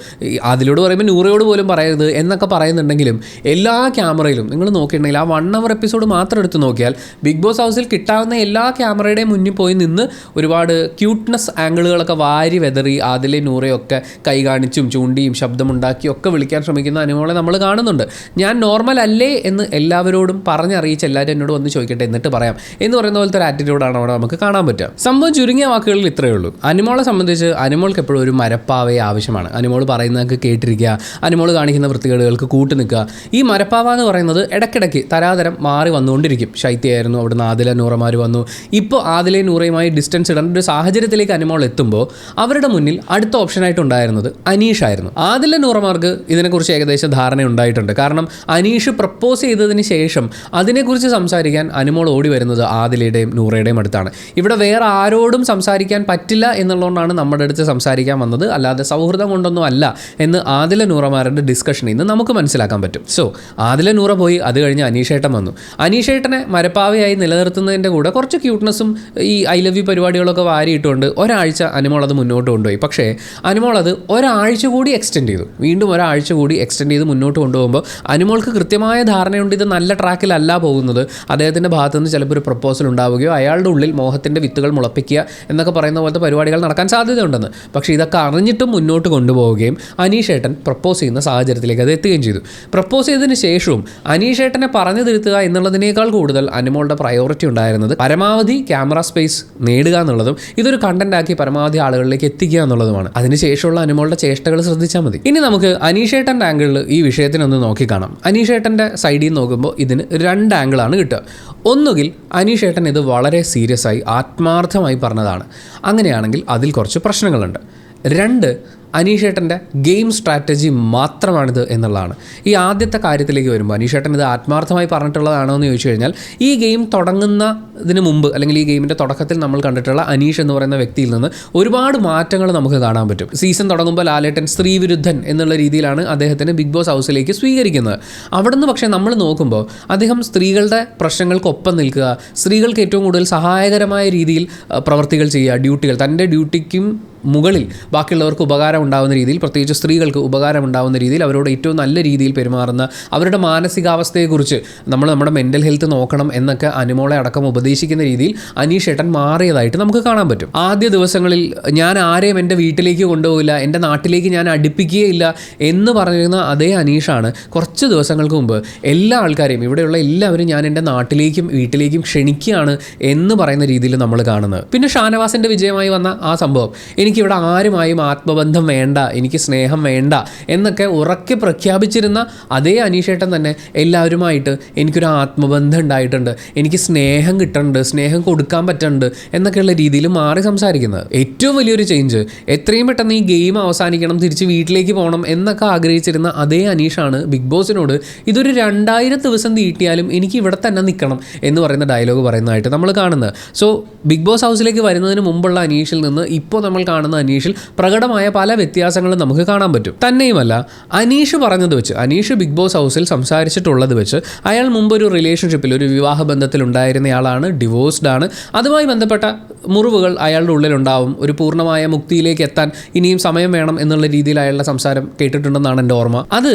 അതിലൂടെ പറയുമ്പോൾ നൂറയോട് പോലും പറയരുത് എന്നൊക്കെ പറയുന്നുണ്ടെങ്കിലും എല്ലാ ക്യാമറയിലും നിങ്ങൾ നോക്കിയിട്ടുണ്ടെങ്കിൽ ആ 1 hour എപ്പിസോഡ് മാത്രം എടുത്ത് നോക്കിയാൽ ബിഗ് ബോസ് ഹൗസിൽ കിട്ടാവുന്ന എല്ലാ ക്യാമറയുടെയും മുന്നിൽ പോയി നിന്ന് ഒരുപാട് ക്യൂട്ട്നെസ് ആംഗിളുകളൊക്കെ വാരി വെതറി അതിലെ നൂറയൊക്കെ കൈ കാണിച്ചും ചൂണ്ടിയും ശബ്ദമുണ്ടാക്കിയും ഒക്കെ വിളിക്കാൻ ശ്രമിക്കുന്ന അനുമോളെ നമ്മൾ കാണുന്നുണ്ട്. ഞാൻ നോർമൽ അല്ലേ എന്ന് എല്ലാവരോടും പറഞ്ഞറിയിച്ച് എല്ലാവരും എന്നോട് വന്ന് ചോദിക്കട്ടെ എന്നിട്ട് പറയാം എന്ന് പറയുന്ന പോലത്തെ ഒരു ആറ്റിറ്റ്യൂഡാണ് അവിടെ നമുക്ക് കാണാൻ പറ്റുക. സംഭവം ചുരുങ്ങിയ വാക്കുകളിൽ ഇത്രയേ ഉള്ളൂ. അനുമോളെ സംബന്ധിച്ച് അനുമോൾക്ക് എപ്പോഴും ഒരു മരപ്പാവയെ ആവശ്യമാണ്. അനുമോൾ പറയുന്നതൊക്കെ കേട്ടിരിക്കുക, അനുമോൾ കാണിക്കുന്ന വൃത്തികേടുകൾക്ക് കൂട്ടു നിൽക്കുക. ഈ മരപ്പാവ എന്ന് പറയുന്നത് ഇടയ്ക്കിടയ്ക്ക് തരാതരം മാറി വന്നുകൊണ്ടിരിക്കും. ശൈത്യയായിരുന്നു, അവിടുന്ന് ആദില നൂറമാർ വന്നു. ഇപ്പോൾ ആദിലെ നൂറയുമായി ഡിസ്റ്റൻസ് ഇടേണ്ട ഒരു സാഹചര്യത്തിലേക്ക് അനുമോൾ എത്തുമ്പോൾ അവരുടെ മുന്നിൽ അടുത്ത ഓപ്ഷനായിട്ടുണ്ടായിരുന്നത് അനീഷായിരുന്നു. ആദില നൂറമാർക്ക് ഇതിനെക്കുറിച്ച് ഏകദേശം ധാരണ ഉണ്ടായിട്ടുണ്ട്. കാരണം അനീഷ് പ്രപ്പോസ് ചെയ്തതിന് ശേഷം അതിനെക്കുറിച്ച് സംസാരിക്കാൻ അനുമോൾ ഓടി വരുന്നത് ആദിലയുടെയും നൂറയുടെയും അടുത്താണ്. ഇവിടെ വേറെ ആരോടും സംസാരിക്കാൻ പറ്റില്ല എന്നുള്ളതുകൊണ്ടാണ് നമ്മുടെ അടുത്ത് സംസാരിക്കാൻ വന്നത്, അല്ലാതെ സൗഹൃദം കൊണ്ടൊന്നും അല്ല എന്ന് ആദില നൂറമാരുടെ ഡിസ്കഷനിൽ നിന്ന് നമുക്ക് മനസ്സിലാക്കാൻ പറ്റും. സോ ആദില നൂറ പോയി, അത് കഴിഞ്ഞ് അനീഷേട്ടൻ വന്നു. അനീഷേട്ടനെ മരപ്പാവയായി നിലനിർത്തുന്നതിൻ്റെ കൂടെ കുറച്ച് ക്യൂട്ട്നെസ്സും ഈ ഐ ലവ് യു പരിപാടികളൊക്കെ വാരിയിട്ടുകൊണ്ട് ഒരാഴ്ച അനുമോൾ അത് മുന്നോട്ട് കൊണ്ടുപോയി. പക്ഷേ അനുമോൾ അത് ഒരാഴ്ച കൂടി എക്സ്റ്റെൻഡ് ചെയ്തു. വീണ്ടും ഒരാഴ്ച കൂടി എക്സ്റ്റെൻഡ് ചെയ്ത് മുന്നോട്ട് കൊണ്ടുപോകുമ്പോൾ അനുമോൾക്ക് കൃത്യമായ ധാരണയുണ്ട് ഇത് നല്ല ട്രാക്കിലല്ല പോകുന്നത്. അദ്ദേഹത്തിൻ്റെ ഭാഗത്തു നിന്ന് ചിലപ്പോൾ ഒരു പ്രപ്പോസൽ ഉണ്ടാവുകയോ അയാളുടെ ഉള്ളിൽ മോഹത്തിൻ്റെ വിത്തുകൾ മുളപ്പിക്കുക എന്നൊക്കെ പറയുന്ന പോലത്തെ പരിപാടികൾ നടക്കാൻ സാധ്യതയുണ്ടെന്ന്. പക്ഷേ ഇതൊക്കെ അറിഞ്ഞിട്ടും മുന്നോട്ട് കൊണ്ടുപോവുകയും അനീഷേട്ടൻ പ്രപ്പോസ് ചെയ്യുന്ന സാഹചര്യത്തിലേക്ക് അത് എത്തുകയും ചെയ്തു. പ്രപ്പോസ് ചെയ്തതിന് ശേഷവും അനീഷേട്ടനെ പറഞ്ഞു തിരുത്തുക എന്നുള്ളതിനേക്കാൾ കൂടുതൽ അനുമോളുടെ പ്രയോറിറ്റി ഉണ്ടായിരുന്നത് പരമാവധി ക്യാമറ സ്പേസ് നേടുക എന്നുള്ളതും ഇതൊരു കണ്ടന്റാക്കി പരമാവധി ആളുകളിലേക്ക് എത്തിക്കുക എന്നുള്ളതുമാണ്. അതിനുശേഷമുള്ള അനുമോളുടെ ചേഷ്ടകൾ ശ്രദ്ധിച്ചാൽ മതി. ഇനി നമുക്ക് അനീഷേട്ടൻ്റെ ആംഗിളിൽ ഈ വിഷയത്തിനൊന്ന് നോക്കിക്കാണാം. അനീഷേട്ടൻ്റെ സൈഡിൽ നിന്ന് നോക്കുമ്പോൾ ഇതിന് 2 ആംഗിളാണ് കിട്ടുക. ഒന്നുകിൽ അനീഷേട്ടൻ ഇത് വളരെ സീരിയസ് ആയി ആത്മാർത്ഥമായി പറഞ്ഞതാണ്, അങ്ങനെയാണെങ്കിൽ അതിൽ കുറച്ച് പ്രശ്നങ്ങളുണ്ട്. 2, അനീഷേട്ടൻ്റെ ഗെയിം സ്ട്രാറ്റജി മാത്രമാണിത് എന്നുള്ളതാണ്. ഈ ആദ്യത്തെ കാര്യത്തിലേക്ക് വരുമ്പോൾ അനീഷേട്ടൻ ഇത് ആത്മാർത്ഥമായി പറഞ്ഞിട്ടുള്ളതാണോ എന്ന് ചോദിച്ചു കഴിഞ്ഞാൽ ഈ ഗെയിം തുടങ്ങുന്നതിന് മുമ്പ് അല്ലെങ്കിൽ ഈ ഗെയിമിൻ്റെ തുടക്കത്തിൽ നമ്മൾ കണ്ടിട്ടുള്ള അനീഷ് എന്ന് പറയുന്ന വ്യക്തിയിൽ നിന്ന് ഒരുപാട് മാറ്റങ്ങൾ നമുക്ക് കാണാൻ പറ്റും. സീസൺ തുടങ്ങുമ്പോൾ ലാലേട്ടൻ സ്ത്രീവിരുദ്ധൻ എന്നുള്ള രീതിയിലാണ് അദ്ദേഹത്തിന് ബിഗ് ബോസ് ഹൗസിലേക്ക് സ്വീകരിക്കുന്നത്. അവിടെ നിന്ന് പക്ഷേ നമ്മൾ നോക്കുമ്പോൾ അദ്ദേഹം സ്ത്രീകളുടെ പ്രശ്നങ്ങൾക്കൊപ്പം നിൽക്കുക, സ്ത്രീകൾക്ക് ഏറ്റവും കൂടുതൽ സഹായകരമായ രീതിയിൽ പ്രവർത്തികൾ ചെയ്യുക, ഡ്യൂട്ടികൾ തൻ്റെ ഡ്യൂട്ടിക്കും മുകളിൽ ബാക്കിയുള്ളവർക്ക് ഉപകാരം ഉണ്ടാകുന്ന രീതിയിൽ, പ്രത്യേകിച്ച് സ്ത്രീകൾക്ക് ഉപകാരം ഉണ്ടാകുന്ന രീതിയിൽ അവരോട് ഏറ്റവും നല്ല രീതിയിൽ പെരുമാറുന്ന, അവരുടെ മാനസികാവസ്ഥയെക്കുറിച്ച് നമ്മുടെ മെൻ്റൽ ഹെൽത്ത് നോക്കണം എന്നൊക്കെ അനുമോളെ അടക്കം ഉപദേശിക്കുന്ന രീതിയിൽ അനീഷേട്ടൻ മാറിയതായിട്ട് നമുക്ക് കാണാൻ പറ്റും. ആദ്യ ദിവസങ്ങളിൽ ഞാൻ ആരെയും എൻ്റെ വീട്ടിലേക്ക് കൊണ്ടുപോകില്ല, എൻ്റെ നാട്ടിലേക്ക് ഞാൻ അടുപ്പിക്കുകയില്ല എന്ന് പറഞ്ഞിരുന്ന അതേ അനീഷാണ് കുറച്ച് ദിവസങ്ങൾക്ക് മുമ്പ് എല്ലാ ആൾക്കാരെയും, ഇവിടെയുള്ള എല്ലാവരും ഞാൻ എൻ്റെ നാട്ടിലേക്കും വീട്ടിലേക്കും ക്ഷണിക്കുകയാണ് എന്ന് പറയുന്ന രീതിയിൽ നമ്മൾ കാണുന്നത്. പിന്നെ ഷാനവാസിൻ്റെ വിജയമായി വന്ന ആ സംഭവം, എനിക്കിവിടെ ആരുമായും ആത്മബന്ധം വേണ്ട, എനിക്ക് സ്നേഹം വേണ്ട എന്നൊക്കെ ഉറക്കെ പ്രഖ്യാപിച്ചിരുന്ന അതേ അനീഷേട്ടൻ തന്നെ എല്ലാവരുമായിട്ട് എനിക്കൊരു ആത്മബന്ധം ഉണ്ടായിട്ടുണ്ട്, എനിക്ക് സ്നേഹം കിട്ടുന്നുണ്ട്, സ്നേഹം കൊടുക്കാൻ പറ്റുന്നുണ്ട് എന്നൊക്കെയുള്ള രീതിയിൽ മാറി സംസാരിക്കുന്നത്. ഏറ്റവും വലിയൊരു ചേഞ്ച്, എത്രയും പെട്ടെന്ന് ഈ ഗെയിം അവസാനിക്കണം, തിരിച്ച് വീട്ടിലേക്ക് പോകണം എന്നൊക്കെ ആഗ്രഹിച്ചിരുന്ന അതേ അനീഷാണ് ബിഗ് ബോസിനോട് ഇതൊരു 2000 ദിവസം നീട്ടിയാലും എനിക്ക് ഇവിടെ തന്നെ നിൽക്കണം എന്ന് പറയുന്ന ഡയലോഗ് പറയുന്നതായിട്ട് നമ്മൾ കാണുന്നത്. സോ ബിഗ് ബോസ് ഹൗസിലേക്ക് വരുന്നതിന് മുമ്പുള്ള അനീഷിൽ നിന്ന് ഇപ്പോൾ നമ്മൾ കാണുന്ന അനീഷിൽ പ്രകടമായ പല വ്യത്യാസങ്ങളും നമുക്ക് കാണാൻ പറ്റും. തന്നെയുമല്ല, അനീഷ് പറഞ്ഞത് വെച്ച്, അനീഷ് ബിഗ് ബോസ് ഹൗസിൽ സംസാരിച്ചിട്ടുള്ളത് വെച്ച് അയാൾ മുമ്പ് ഒരു റിലേഷൻഷിപ്പിൽ, ഒരു വിവാഹ ബന്ധത്തിൽ ഉണ്ടായിരുന്നയാളാണ്, ഡിവോഴ്സ്ഡ് ആണ്. അതുമായി ബന്ധപ്പെട്ട മുറിവുകൾ അയാളുടെ ഉള്ളിലുണ്ടാവും. ഒരു പൂർണ്ണമായ മുക്തിയിലേക്ക് എത്താൻ ഇനിയും സമയം വേണം എന്നുള്ള രീതിയിൽ അയാളുടെ സംസാരം കേട്ടിട്ടുണ്ടെന്നാണ് എൻ്റെ ഓർമ്മ. അത്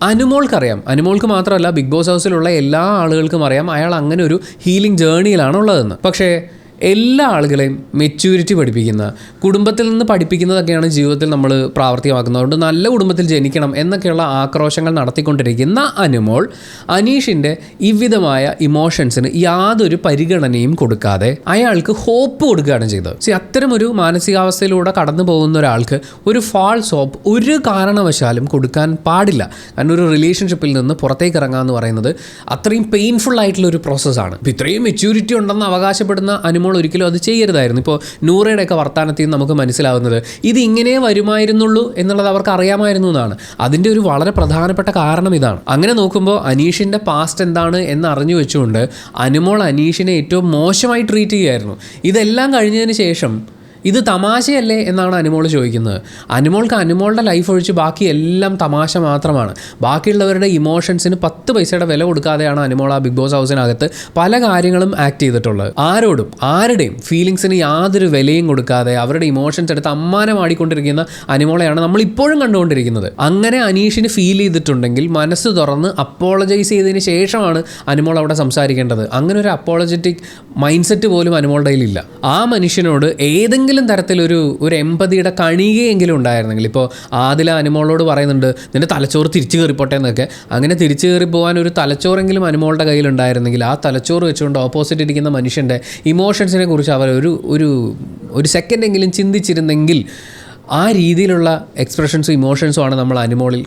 അനുമോൾക്കറിയാം. അനുമോൾക്ക് മാത്രമല്ല, ബിഗ് ബോസ് ഹൗസിലുള്ള എല്ലാ ആളുകൾക്കും അറിയാം അയാൾ അങ്ങനെ ഒരു ഹീലിംഗ് ജേർണിയിലാണ് ഉള്ളതെന്ന്. പക്ഷേ എല്ലാ ആളുകളെയും മെച്യൂരിറ്റി പഠിപ്പിക്കുന്ന, കുടുംബത്തിൽ നിന്ന് പഠിപ്പിക്കുന്നതൊക്കെയാണ് ജീവിതത്തിൽ നമ്മൾ പ്രാവർത്തികമാക്കുന്നത്. അതുകൊണ്ട് നല്ല കുടുംബത്തിൽ ജനിക്കണം എന്നൊക്കെയുള്ള ആക്രോശങ്ങൾ നടത്തിക്കൊണ്ടിരിക്കുന്ന അനുമോൾ അനീഷിൻ്റെ ഇവിധമായ ഇമോഷൻസിന് യാതൊരു പരിഗണനയും കൊടുക്കാതെ അയാൾക്ക് ഹോപ്പ് കൊടുക്കുകയാണ് ചെയ്തത്. അത്തരമൊരു മാനസികാവസ്ഥയിലൂടെ കടന്നു പോകുന്ന ഒരാൾക്ക് ഒരു ഫാൾസ് ഹോപ്പ് ഒരു കാരണവശാലും കൊടുക്കാൻ പാടില്ല. കാരണം ഒരു റിലേഷൻഷിപ്പിൽ നിന്ന് പുറത്തേക്ക് ഇറങ്ങുക എന്ന് പറയുന്നത് അത്രയും പെയിൻഫുൾ ആയിട്ടുള്ള ഒരു പ്രോസസ്സാണ്. ഇത്രയും മെച്യൂരിറ്റി ഉണ്ടെന്ന് അവകാശപ്പെടുന്ന അനുമോൾ അനുമോൾ ഒരിക്കലും അത് ചെയ്യരുതായിരുന്നു. ഇപ്പോൾ നൂറയുടെയൊക്കെ വർത്തമാനത്തിൽ നിന്ന് നമുക്ക് മനസ്സിലാവുന്നത് ഇത് ഇങ്ങനെ വരുമായിരുന്നുള്ളൂ എന്നുള്ളത് അവർക്ക് അറിയാമായിരുന്നു എന്നാണ്. അതിൻ്റെ ഒരു വളരെ പ്രധാനപ്പെട്ട കാരണം ഇതാണ്. അങ്ങനെ നോക്കുമ്പോൾ അനീഷിൻ്റെ പാസ്റ്റ് എന്താണ് എന്ന് അറിഞ്ഞു വെച്ചുകൊണ്ട് അനുമോൾ അനീഷിനെ ഏറ്റവും മോശമായി ട്രീറ്റ് ചെയ്യുമായിരുന്നു. ഇതെല്ലാം കഴിഞ്ഞതിന് ശേഷം ഇത് തമാശയല്ലേ എന്നാണ് അനുമോൾ ചോദിക്കുന്നത്. അനുമോൾക്ക് അനുമോളുടെ ലൈഫ് ഒഴിച്ച് ബാക്കി എല്ലാം തമാശ മാത്രമാണ്. ബാക്കിയുള്ളവരുടെ ഇമോഷൻസിന് 10 പൈസയുടെ വില കൊടുക്കാതെയാണ് അനുമോൾ ആ ബിഗ് ബോസ് ഹൗസിനകത്ത് പല കാര്യങ്ങളും ആക്ട് ചെയ്തിട്ടുള്ളത്. ആരുടെയും ഫീലിങ്സിന് യാതൊരു വിലയും കൊടുക്കാതെ അവരുടെ ഇമോഷൻസ് എടുത്ത് അമ്മാനം ആടിക്കൊണ്ടിരിക്കുന്ന അനുമോളെയാണ് നമ്മൾ ഇപ്പോഴും കണ്ടുകൊണ്ടിരിക്കുന്നത്. അങ്ങനെ അനീഷിന് ഫീൽ ചെയ്തിട്ടുണ്ടെങ്കിൽ മനസ്സ് തുറന്ന് അപ്പോളജൈസ് ചെയ്തതിന് ശേഷമാണ് അനുമോൾ അവിടെ സംസാരിക്കേണ്ടത്. അങ്ങനെ ഒരു അപ്പോളജറ്റിക് മൈൻഡ് സെറ്റ് പോലും അനുമോളുടെ കയ്യിലില്ല. ആ മനുഷ്യനോട് ഏതെങ്കിലും തരത്തിലൊരു എമ്പതിയുടെ കണികയെങ്കിലും ഉണ്ടായിരുന്നെങ്കിൽ, ഇപ്പോൾ ആദില അനുമോളോട് പറയുന്നുണ്ട് നിന്റെ തലച്ചോറ് തിരിച്ചു കയറിപ്പോട്ടെ എന്നൊക്കെ, അങ്ങനെ തിരിച്ചു കയറി പോകാൻ ഒരു തലച്ചോറെങ്കിലും അനുമോളുടെ കയ്യിലുണ്ടായിരുന്നെങ്കിൽ ആ തലച്ചോറ് വെച്ചുകൊണ്ട് ഓപ്പോസിറ്റ് ഇരിക്കുന്ന മനുഷ്യൻ്റെ ഇമോഷൻസിനെ കുറിച്ച് അവർ ഒരു സെക്കൻഡെങ്കിലും ചിന്തിച്ചിരുന്നെങ്കിൽ ആ രീതിയിലുള്ള എക്സ്പ്രഷൻസും ഇമോഷൻസുമാണ് നമ്മൾ അനുമോളിൽ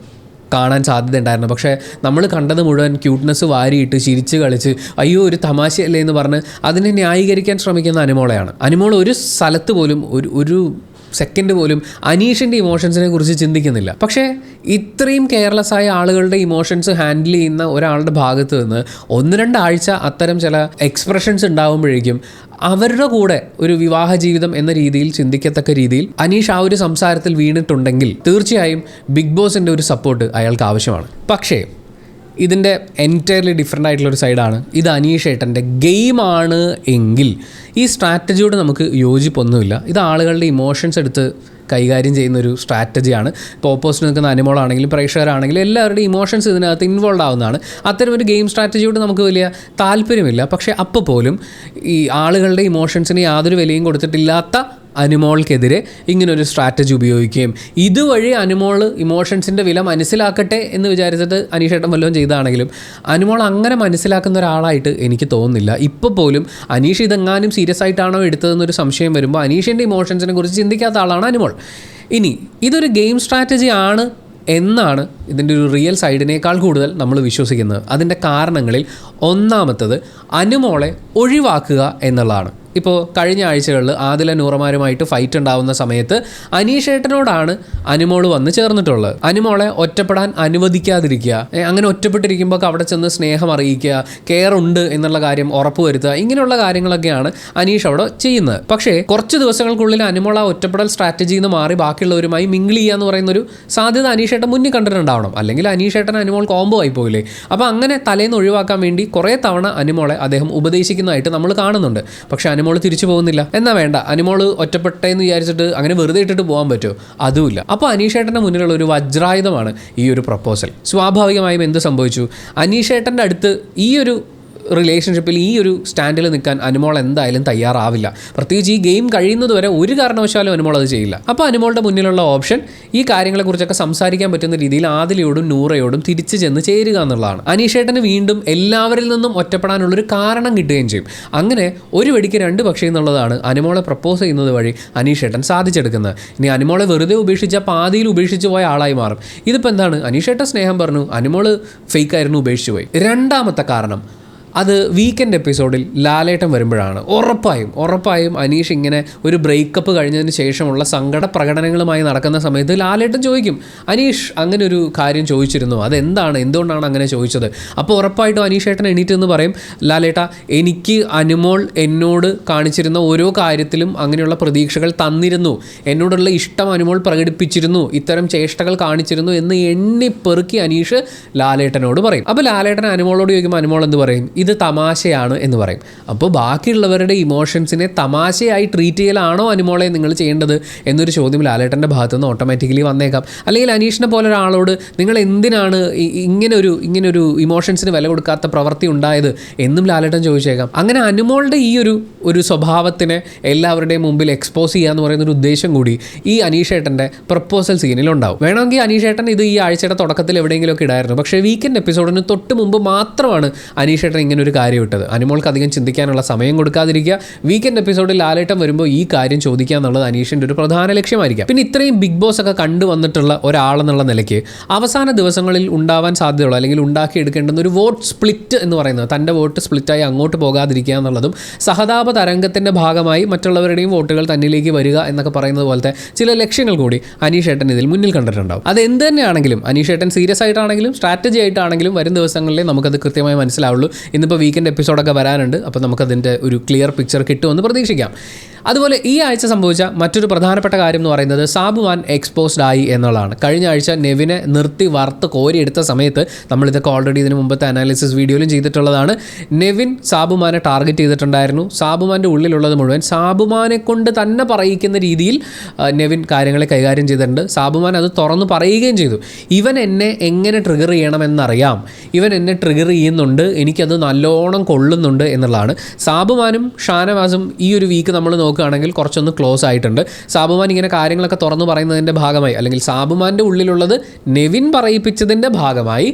കാണാൻ സാധ്യത ഉണ്ടായിരുന്നു. പക്ഷേ നമ്മൾ കണ്ടത് മുഴുവൻ ക്യൂട്ട്നെസ് വാരിയിട്ട് ചിരിച്ച് കളിച്ച് അയ്യോ ഒരു തമാശയല്ലേ എന്ന് പറഞ്ഞ് അതിനെ ന്യായീകരിക്കാൻ ശ്രമിക്കുന്ന അനുമോളെയാണ്. അനുമോൾ ഒരു സ്ഥലത്ത് പോലും ഒരു സെക്കൻഡ് പോലും അനീഷിൻ്റെ ഇമോഷൻസിനെ കുറിച്ച് ചിന്തിക്കുന്നില്ല. പക്ഷേ ഇത്രയും കെയർലെസ് ആയ ആളുകളുടെ ഇമോഷൻസ് ഹാൻഡിൽ ചെയ്യുന്ന ഒരാളുടെ ഭാഗത്ത് നിന്ന് 1-2 ആഴ്ച അത്തരം ചില എക്സ്പ്രഷൻസ് ഉണ്ടാകുമ്പോഴേക്കും അവരുടെ കൂടെ ഒരു വിവാഹ ജീവിതം എന്ന രീതിയിൽ ചിന്തിക്കത്തക്ക രീതിയിൽ അനീഷ് ആ ഒരു സംസാരത്തിൽ വീണിട്ടുണ്ടെങ്കിൽ തീർച്ചയായും ബിഗ് ബോസിൻ്റെ ഒരു സപ്പോർട്ട് അയാൾക്ക് ആവശ്യമാണ്. പക്ഷേ ഇതിൻ്റെ എൻറ്റയർലി ഡിഫറെൻ്റ് ആയിട്ടുള്ളൊരു സൈഡാണ്. ഇത് അനീഷ് ഏട്ടൻ്റെ ഗെയിമാണ് എങ്കിൽ ഈ സ്ട്രാറ്റജിയോട് നമുക്ക് യോജിപ്പൊന്നുമില്ല. ഇത് ആളുകളുടെ ഇമോഷൻസ് എടുത്ത് കൈകാര്യം ചെയ്യുന്നൊരു സ്ട്രാറ്റജിയാണ്. ഇപ്പോൾ ഓപ്പോസിറ്റ് നിൽക്കുന്ന അനുമോളാണെങ്കിലും പ്രേക്ഷകരാണെങ്കിലും എല്ലാവരുടെയും ഇമോഷൻസ് ഇതിനകത്ത് ഇൻവോൾവ് ആവുന്നതാണ്. അത്തരം ഒരു ഗെയിം സ്ട്രാറ്റജിയോട് നമുക്ക് വലിയ താല്പര്യമില്ല. പക്ഷേ അപ്പോൾ പോലും ഈ ആളുകളുടെ ഇമോഷൻസിന് യാതൊരു വിലയും കൊടുത്തിട്ടില്ലാത്ത അനുമോൾക്കെതിരെ ഇങ്ങനൊരു സ്ട്രാറ്റജി ഉപയോഗിക്കുകയും ഇതുവഴി അനുമോൾ ഇമോഷൻസിൻ്റെ വില മനസ്സിലാക്കട്ടെ എന്ന് വിചാരിച്ചിട്ട് അനീഷേട്ടൻ വല്ലതും ചെയ്താണെങ്കിലും അനുമോൾ അങ്ങനെ മനസ്സിലാക്കുന്ന ഒരാളായിട്ട് എനിക്ക് തോന്നുന്നില്ല. ഇപ്പോൾ പോലും അനീഷ് ഇതെങ്ങാനും സീരിയസ് ആയിട്ടാണോ എടുത്തതെന്നൊരു സംശയം വരുമ്പോൾ അനീഷിൻ്റെ ഇമോഷൻസിനെ കുറിച്ച് ചിന്തിക്കാത്ത ആളാണ് അനുമോൾ. ഇനി ഇതൊരു ഗെയിം സ്ട്രാറ്റജി ആണ് എന്നാണ് ഇതിൻ്റെ ഒരു റിയൽ സൈഡിനേക്കാൾ കൂടുതൽ നമ്മൾ വിശ്വസിക്കുന്നത്. അതിൻ്റെ കാരണങ്ങളിൽ ഒന്നാമത്തത് അനുമോളെ ഒഴിവാക്കുക എന്നുള്ളതാണ്. ഇപ്പോൾ കഴിഞ്ഞ ആഴ്ചകളിൽ ആദില നൂറമാരുമായിട്ട് ഫൈറ്റ് ഉണ്ടാവുന്ന സമയത്ത് അനീഷേട്ടനോടാണ് അനുമോൾ വന്ന് ചേർന്നിട്ടുള്ളത്. അനുമോളെ ഒറ്റപ്പെടാൻ അനുവദിക്കാതിരിക്കുക, അങ്ങനെ ഒറ്റപ്പെട്ടിരിക്കുമ്പോൾ അവിടെ ചെന്ന് സ്നേഹം അറിയിക്കുക, കെയർ ഉണ്ട് എന്നുള്ള കാര്യം ഉറപ്പുവരുത്തുക, ഇങ്ങനെയുള്ള കാര്യങ്ങളൊക്കെയാണ് അനീഷ് അവിടെ ചെയ്യുന്നത്. പക്ഷേ കുറച്ച് ദിവസങ്ങൾക്കുള്ളിൽ അനുമോൾ ആ ഒറ്റപ്പെടൽ സ്ട്രാറ്റജിയിൽ നിന്ന് മാറി ബാക്കിയുള്ളവരുമായി മിങ്കിൾ ചെയ്യുക എന്ന് പറയുന്നൊരു സാധ്യത അനീഷേട്ടൻ മുന്നിൽ കണ്ടിട്ടുണ്ടാവണം. അല്ലെങ്കിൽ അനീഷേട്ടൻ അനുമോൾ കോംബോ ആയി പോയില്ലേ. അപ്പോൾ അങ്ങനെ തലേന്ന് ഒഴിവാക്കാൻ വേണ്ടി കുറേ തവണ അനുമോളെ അദ്ദേഹം ഉപദേശിക്കുന്നതായിട്ട് നമ്മൾ കാണുന്നുണ്ട്. പക്ഷേ അനുമോൾ തിരിച്ചു പോകുന്നില്ല. എന്നാ വേണ്ട, അനുമോൾ ഒറ്റപ്പെട്ടെന്ന് വിചാരിച്ചിട്ട് അങ്ങനെ വെറുതെ ഇട്ടിട്ട് പോകാൻ പറ്റുമോ? അതുമില്ല. അപ്പോൾ അനീഷേട്ടൻ്റെ മുന്നിലുള്ള ഒരു വജ്രായുധമാണ് ഈ ഒരു പ്രപ്പോസൽ. സ്വാഭാവികമായും എന്ത് സംഭവിച്ചു? അനീഷേട്ടൻ്റെ അടുത്ത് ഈ ഒരു റിലേഷൻഷിപ്പിൽ ഈ ഒരു സ്റ്റാൻഡിൽ നിൽക്കാൻ അനുമോൾ എന്തായാലും തയ്യാറാവില്ല. പ്രത്യേകിച്ച് ഈ ഗെയിം കഴിയുന്നത് വരെ ഒരു കാരണവശാലും അനുമോൾ അത് ചെയ്യില്ല. അപ്പോൾ അനുമോളുടെ മുന്നിലുള്ള ഓപ്ഷൻ ഈ കാര്യങ്ങളെക്കുറിച്ചൊക്കെ സംസാരിക്കാൻ പറ്റുന്ന രീതിയിൽ ആദിലയോടും നൂറയോടും തിരിച്ചു ചെന്ന് ചേരുക എന്നുള്ളതാണ്. അനീഷേട്ടന് വീണ്ടും എല്ലാവരിൽ നിന്നും ഒറ്റപ്പെടാനുള്ളൊരു കാരണം കിട്ടുകയും ചെയ്യും. അങ്ങനെ ഒരു വെടിക്ക് 2 പക്ഷി എന്നുള്ളതാണ് അനുമോളെ പ്രപ്പോസ് ചെയ്യുന്നത് വഴി അനീഷേട്ടൻ സാധിച്ചെടുക്കുന്നത്. ഇനി അനുമോളെ വെറുതെ ഉപേക്ഷിച്ച പാതിയിൽ ഉപേക്ഷിച്ച് പോയ ആളായി മാറും. ഇതിപ്പോൾ എന്താണ്? അനീഷേട്ടൻ സ്നേഹം പറഞ്ഞു, അനുമോൾ ഫേക്കായിരുന്നു, ഉപേക്ഷിച്ച് പോയി. രണ്ടാമത്തെ കാരണം അത് വീക്കെൻഡ് എപ്പിസോഡിൽ ലാലേട്ടൻ വരുമ്പോഴാണ്. ഉറപ്പായും അനീഷ് ഇങ്ങനെ ഒരു ബ്രേക്കപ്പ് കഴിഞ്ഞതിന് ശേഷമുള്ള സങ്കട പ്രകടനങ്ങളുമായി നടക്കുന്ന സമയത്ത് ലാലേട്ടൻ ചോദിക്കും, അനീഷ് അങ്ങനെ ഒരു കാര്യം ചോദിച്ചിരുന്നു, എന്തുകൊണ്ടാണ് അങ്ങനെ ചോദിച്ചത്? അപ്പോൾ ഉറപ്പായിട്ടും അനീഷേട്ടൻ എണീറ്റ് എന്ന് പറയും, ലാലേട്ട എനിക്ക് അനുമോൾ എന്നോട് കാണിച്ചിരുന്ന ഓരോ കാര്യത്തിലും അങ്ങനെയുള്ള പ്രതീക്ഷകൾ തന്നിരുന്നു, എന്നോടുള്ള ഇഷ്ടം അനുമോൾ പ്രകടിപ്പിച്ചിരുന്നു, ഇത്തരം ചേഷ്ടകൾ കാണിച്ചിരുന്നു എന്ന് എണ്ണിപ്പെറുക്കി അനീഷ് ലാലേട്ടനോട് പറയും. അപ്പോൾ ലാലേട്ടൻ അനുമോളോട് ചോദിക്കുമ്പോൾ അനുമോൾ എന്ത് പറയും? ഇത് തമാശയാണ് എന്ന് പറയും. അപ്പോൾ ബാക്കിയുള്ളവരുടെ ഇമോഷൻസിനെ തമാശയായി ട്രീറ്റ് ചെയ്യലാണോ അനുമോളെ നിങ്ങൾ ചെയ്യേണ്ടത് എന്നൊരു ചോദ്യം ലാലേട്ടൻ്റെ ഭാഗത്തുനിന്ന് ഓട്ടോമാറ്റിക്കലി വന്നേക്കാം. അല്ലെങ്കിൽ അനീഷിനെ പോലെ ഒരാളോട് നിങ്ങൾ എന്തിനാണ് ഇങ്ങനൊരു ഇമോഷൻസിന് വില കൊടുക്കാത്ത പ്രവൃത്തി ഉണ്ടായത് എന്നും ലാലേട്ടൻ ചോദിച്ചേക്കാം. അങ്ങനെ അനുമോളുടെ ഈ ഒരു സ്വഭാവത്തിനെ എല്ലാവരുടെയും മുമ്പിൽ എക്സ്പോസ് ചെയ്യുക എന്ന് പറയുന്നൊരു ഉദ്ദേശം കൂടി ഈ അനീഷേട്ടൻ്റെ പ്രപ്പോസൽ സീനിലുണ്ടാവും. വേണമെങ്കിൽ അനീഷേട്ടൻ ഇത് ഈ ആഴ്ചയുടെ തുടക്കത്തിൽ എവിടെയെങ്കിലുമൊക്കെ ഇടായിരുന്നു. പക്ഷേ വീക്കെൻഡ് എപ്പിസോഡിന് തൊട്ട് മുമ്പ് മാത്രമാണ് അനീഷേട്ടൻ ഇങ്ങനെ ഒരു കാര്യം ഇട്ടത്. അനുമോൾക്ക് അധികം ചിന്തിക്കാനുള്ള സമയം കൊടുക്കാതിരിക്കുക, വീക്കെൻഡ് എപ്പിസോഡിൽ ലാലേട്ടൻ വരുമ്പോൾ ഈ കാര്യം ചോദിക്കുക എന്നുള്ളത് അനീഷിൻ്റെ ഒരു പ്രധാന ലക്ഷ്യമായിരിക്കാം. പിന്നെ ഇത്രയും ബിഗ് ബോസ് ഒക്കെ കണ്ടുവന്നിട്ടുള്ള ഒരാളെന്നുള്ള നിലയ്ക്ക് അവസാന ദിവസങ്ങളിൽ ഉണ്ടാവാൻ സാധ്യതയുള്ള അല്ലെങ്കിൽ ഉണ്ടാക്കിയെടുക്കേണ്ടുന്ന ഒരു വോട്ട് സ്പ്ലിറ്റ് എന്ന് പറയുന്നത്, തൻ്റെ വോട്ട് സ്പ്ലിറ്റായി അങ്ങോട്ട് പോകാതിരിക്കുക എന്നുള്ളതും സഹതാപ തരംഗത്തിൻ്റെ ഭാഗമായി മറ്റുള്ളവരുടെയും വോട്ടുകൾ തന്നിലേക്ക് വരിക എന്നൊക്കെ പറയുന്നത് പോലത്തെ ചില ലക്ഷ്യങ്ങൾ കൂടി അനീഷ് ഏട്ടൻ ഇതിൽ മുന്നിൽ കണ്ടിട്ടുണ്ടാവും. അത് എന്ത് തന്നെയാണെങ്കിലും അനീഷ് ഏട്ടൻ സീരിയസ് ആയിട്ടാണെങ്കിലും സ്ട്രാറ്റജി ആയിട്ടാണെങ്കിലും വരും ദിവസങ്ങളിലേ നമുക്കത് കൃത്യമായി മനസ്സിലാവുള്ളൂ. ഇന്നിപ്പോൾ വീക്കെൻഡ് എപ്പിസോഡൊക്കെ വരാനുണ്ട്, അപ്പോൾ നമുക്കതിൻ്റെ ഒരു ക്ലിയർ പിക്ചർ കിട്ടുമെന്ന് പ്രതീക്ഷിക്കാം. അതുപോലെ ഈ ആഴ്ച സംഭവിച്ച മറ്റൊരു പ്രധാനപ്പെട്ട കാര്യം എന്ന് പറയുന്നത് സാബുമാൻ എക്സ്പോസ്ഡ് ആയി എന്നുള്ളതാണ്. കഴിഞ്ഞ ആഴ്ച നെവിനെ നിർത്തി വറുത്ത് കോരിയെടുത്ത സമയത്ത് നമ്മളിതൊക്കെ ഓൾറെഡി ഇതിന് മുമ്പത്തെ അനാലിസിസ് വീഡിയോയിലും ചെയ്തിട്ടുള്ളതാണ്. നെവിൻ സാബുമാനെ ടാർഗറ്റ് ചെയ്തിട്ടുണ്ടായിരുന്നു. സാബുമാൻ്റെ ഉള്ളിലുള്ളത് മുഴുവൻ സാബുമാനെ കൊണ്ട് തന്നെ പറയിക്കുന്ന രീതിയിൽ നെവിൻ കാര്യങ്ങളെ കൈകാര്യം ചെയ്തിട്ടുണ്ട്. സാബുമാൻ അത് തുറന്ന് പറയുകയും ചെയ്തു. ഇവൻ എന്നെ എങ്ങനെ ട്രിഗർ ചെയ്യണമെന്നറിയാം, ഇവൻ എന്നെ ട്രിഗർ ചെയ്യുന്നുണ്ട്, എനിക്കത് നല്ലോണം കൊള്ളുന്നുണ്ട് എന്നുള്ളതാണ്. സാബുമാനും ഷാനവാസും ഈ ഒരു വീക്ക് നമ്മൾ നോക്കുകയാണെങ്കിൽ കുറച്ചൊന്ന് ക്ലോസ് ആയിട്ടുണ്ട്. സാബുമാൻ ഇങ്ങനെ കാര്യങ്ങളൊക്കെ തുറന്നു പറയുന്നതിൻ്റെ ഭാഗമായി, അല്ലെങ്കിൽ സാബുമാൻ്റെ ഉള്ളിലുള്ളത് നെവിൻ പറയിപ്പിച്ചതിൻ്റെ ഭാഗമായി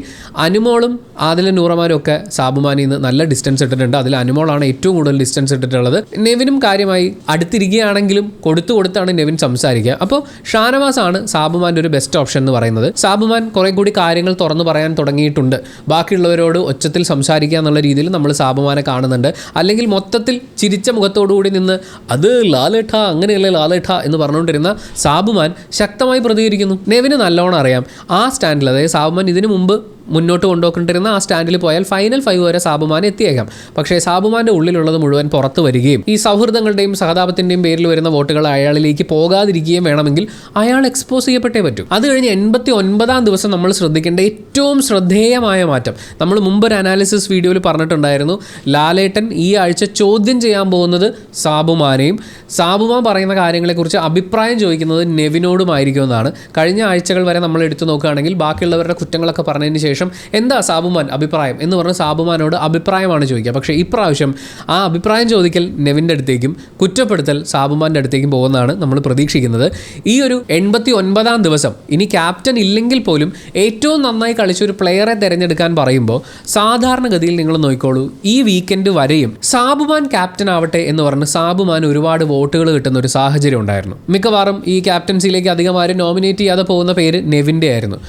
അനുമോളും ആദിലും നൂറമാരും ഒക്കെ സാബുമാനിൽ നിന്ന് നല്ല ഡിസ്റ്റൻസ് ഇട്ടിട്ടുണ്ട്. അതിൽ അനുമോളാണ് ഏറ്റവും കൂടുതൽ ഡിസ്റ്റൻസ് ഇട്ടിട്ടുള്ളത്. നെവിനും കാര്യമായി അടുത്തിരിക്കുകയാണെങ്കിലും കൊടുത്താണ് നെവിൻ സംസാരിക്കുക. അപ്പോൾ ഷാനവാസാണ് സാബുമാൻ്റെ ഒരു ബെസ്റ്റ് ഓപ്ഷൻ എന്ന് പറയുന്നത്. സാബുമാൻ കുറേ കൂടി കാര്യങ്ങൾ തുറന്നു പറയാൻ തുടങ്ങിയിട്ടുണ്ട്. ബാക്കിയുള്ളവരോട് ഒച്ചത്തിൽ സംസാരിക്കുക എന്നുള്ള രീതിയിൽ നമ്മൾ സാബുമാനെ കാണുന്നുണ്ട്. അല്ലെങ്കിൽ മൊത്തത്തിൽ ചിരിച്ച മുഖത്തോടുകൂടി നിന്ന് അത് ലാലേട്ട അങ്ങനെയല്ലേ ലാലേട്ട എന്ന് പറഞ്ഞുകൊണ്ടിരുന്ന സാബുമാൻ ശക്തമായി പ്രതികരിക്കുന്നു. നെവിന് നല്ലോണം അറിയാം ആ സ്റ്റാൻഡിൽ, അതായത് സാബുമാൻ ഇതിനു മുമ്പ് മുന്നോട്ട് കൊണ്ടുപോയിക്കൊണ്ടിരുന്ന ആ സ്റ്റാൻഡിൽ പോയാൽ ഫൈനൽ 5 വരെ സാബുമാൻ എത്തിയേക്കാം. പക്ഷേ സാബുമാൻ്റെ ഉള്ളിലുള്ളത് മുഴുവൻ പുറത്ത് വരികയും ഈ സൗഹൃദങ്ങളുടെയും സഹതാപത്തിൻ്റെയും പേരിൽ വരുന്ന വോട്ടുകൾ അയാളിലേക്ക് പോകാതിരിക്കുകയും വേണമെങ്കിൽ അയാൾ എക്സ്പോസ് ചെയ്യപ്പെട്ടേ പറ്റൂ. അത് കഴിഞ്ഞ് 89-ാം ദിവസം നമ്മൾ ശ്രദ്ധിക്കേണ്ട ഏറ്റവും ശ്രദ്ധേയമായ മാറ്റം, നമ്മൾ മുമ്പൊരു അനാലിസിസ് വീഡിയോയിൽ പറഞ്ഞിട്ടുണ്ടായിരുന്നു. ലാലേട്ടൻ ഈ ആഴ്ച ചോദ്യം ചെയ്യാൻ പോകുന്നത് സാബുമാനെയും സാബുമാൻ പറയുന്ന കാര്യങ്ങളെക്കുറിച്ച് അഭിപ്രായം ചോദിക്കുന്നത് നെവിനോടുമായിരിക്കുമെന്നാണ്. കഴിഞ്ഞ ആഴ്ചകൾ വരെ നമ്മൾ എടുത്തു നോക്കുകയാണെങ്കിൽ ബാക്കിയുള്ളവരുടെ കുറ്റങ്ങളൊക്കെ പറഞ്ഞതിന് ശേഷം എന്താ സാബുമാൻ അഭിപ്രായം എന്ന് പറഞ്ഞ് സാബുമാനോട് അഭിപ്രായമാണ് ചോദിക്കുക. പക്ഷേ ഇപ്രാവശ്യം ആ അഭിപ്രായം ചോദിക്കൽ നെവിൻ്റെ അടുത്തേക്കും കുറ്റപ്പെടുത്തൽ സാബുമാൻ്റെ അടുത്തേക്കും പോകുന്നതാണ് നമ്മൾ പ്രതീക്ഷിക്കുന്നത്. ഈ ഒരു 89-ാം ദിവസം ഇനി ക്യാപ്റ്റൻ ഇല്ലെങ്കിൽ പോലും ഏറ്റവും നന്നായി കളിച്ചൊരു പ്ലെയറെ തിരഞ്ഞെടുക്കാൻ പറയുമ്പോൾ സാധാരണഗതിയിൽ നിങ്ങൾ നോക്കിക്കോളൂ, ഈ വീക്കെൻഡ് വരെയും സാബുമാൻ ക്യാപ്റ്റൻ ആവട്ടെ എന്ന് പറഞ്ഞ് സാബുമാൻ ഒരുപാട് വോട്ടുകൾ കിട്ടുന്ന ഒരു സാഹചര്യം ഉണ്ടായിരുന്നു. മിക്കവാറും ഈ ക്യാപ്റ്റൻസിയിലേക്ക് അധികം ആരും നോമിനേറ്റ് ചെയ്യാതെ പോകുന്ന പേര് നെവിൻ്റെ ആയിരുന്നു.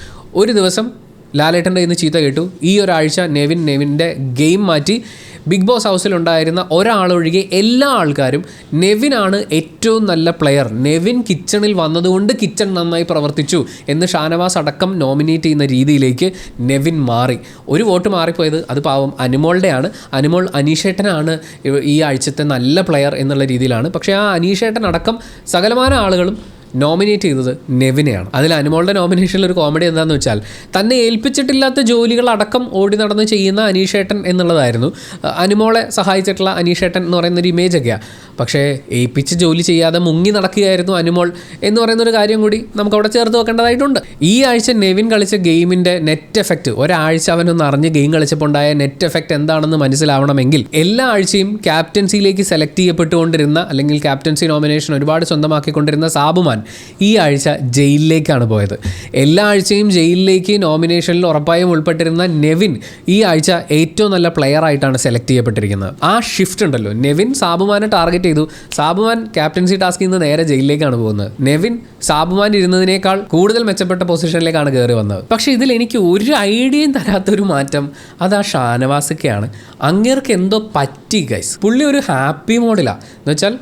ഒരു ദിവസം ലാലേട്ടൻ്റെ ഇന്ന് ചീത്ത കേട്ടു. ഈ ഒരാഴ്ച നെവിൻ്റെ ഗെയിം മാറ്റി ബിഗ് ബോസ് ഹൗസിലുണ്ടായിരുന്ന ഒരാളൊഴികെ എല്ലാ ആൾക്കാരും നെവിനാണ് ഏറ്റവും നല്ല പ്ലെയർ, നെവിൻ കിച്ചണിൽ വന്നതുകൊണ്ട് കിച്ചൺ നന്നായി പ്രവർത്തിച്ചു എന്ന് ഷാനവാസ് അടക്കം നോമിനേറ്റ് ചെയ്യുന്ന രീതിയിലേക്ക് നെവിൻ മാറി. ഒരു വോട്ട് മാറിപ്പോയത് അത് പാവം അനുമോളുടെയാണ്. അനുമോൾ അനീഷേട്ടനാണ് ഈ ആഴ്ചത്തെ നല്ല പ്ലെയർ എന്നുള്ള രീതിയിലാണ്. പക്ഷേ ആ അനീഷേട്ടൻ അടക്കം സകലമാന ആളുകളും നോമിനേറ്റ് ചെയ്തത് നെവിനെയാണ്. അതിൽ അനുമോളുടെ നോമിനേഷനിൽ ഒരു കോമഡി എന്താണെന്ന് വെച്ചാൽ തന്നെ ഏൽപ്പിച്ചിട്ടില്ലാത്ത ജോലികൾ അടക്കം ഓടി നടന്ന് ചെയ്യുന്ന അനീഷേട്ടൻ എന്നുള്ളതായിരുന്നു. അനുമോളെ സഹായിച്ചിട്ടുള്ള അനീഷേട്ടൻ എന്ന് പറയുന്നൊരു ഇമേജൊക്കെയാണ്. പക്ഷേ ഏൽപ്പിച്ച് ജോലി ചെയ്യാതെ മുങ്ങി നടക്കുകയായിരുന്നു അനുമോൾ എന്ന് പറയുന്നൊരു കാര്യം കൂടി നമുക്കവിടെ ചേർത്ത് വെക്കേണ്ടതായിട്ടുണ്ട്. ഈ ആഴ്ച നെവിൻ കളിച്ച ഗെയിമിൻ്റെ നെറ്റ് എഫക്റ്റ്, ഒരാഴ്ച അവനൊന്ന് അറിഞ്ഞ് ഗെയിം കളിച്ചപ്പോൾ ഉണ്ടായ നെറ്റ് എഫക്റ്റ് എന്താണെന്ന് മനസ്സിലാവണമെങ്കിൽ എല്ലാ ആഴ്ചയും ക്യാപ്റ്റൻസിയിലേക്ക് സെലക്ട് ചെയ്യപ്പെട്ടുകൊണ്ടിരുന്ന അല്ലെങ്കിൽ ക്യാപ്റ്റൻസി നോമിനേഷൻ ഒരുപാട് സ്വന്തമാക്കിക്കൊണ്ടിരുന്ന സാബുമാൻ ഈ ആഴ്ച ജയിലിലേക്കാണ് പോയത്. എല്ലാ ആഴ്ചയും ജയിലിലേക്ക് നോമിനേഷനിൽ ഉറപ്പായും ഉൾപ്പെട്ടിരുന്ന നെവിൻ ഈ ആഴ്ച ഏറ്റവും നല്ല പ്ലെയർ ആയിട്ടാണ് സെലക്ട് ചെയ്യപ്പെട്ടിരിക്കുന്നത്. ആ ഷിഫ്റ്റ് ഉണ്ടല്ലോ, നെവിൻ സാബുമാനെ ടാർഗറ്റ് ചെയ്തു. സാബുമാൻ ക്യാപ്റ്റൻസി ടാസ്കിൽ നിന്ന് നേരെ ജയിലിലേക്കാണ് പോകുന്നത്. നെവിൻ സാബുമാൻ ഇരുന്നതിനേക്കാൾ കൂടുതൽ മെച്ചപ്പെട്ട പൊസിഷനിലേക്കാണ് കയറി വന്നത്. പക്ഷേ ഇതിൽ എനിക്ക് ഒരു ഐഡിയയും തരാത്തൊരു മാറ്റം അത് ആ ഷാനവാസൊക്കെയാണ്. അങ്ങേർക്ക് എന്തോ പറ്റി ഗൈസ്. പുള്ളി ഒരു ഹാപ്പി മോഡിലാണ്. എന്ന് വെച്ചാൽ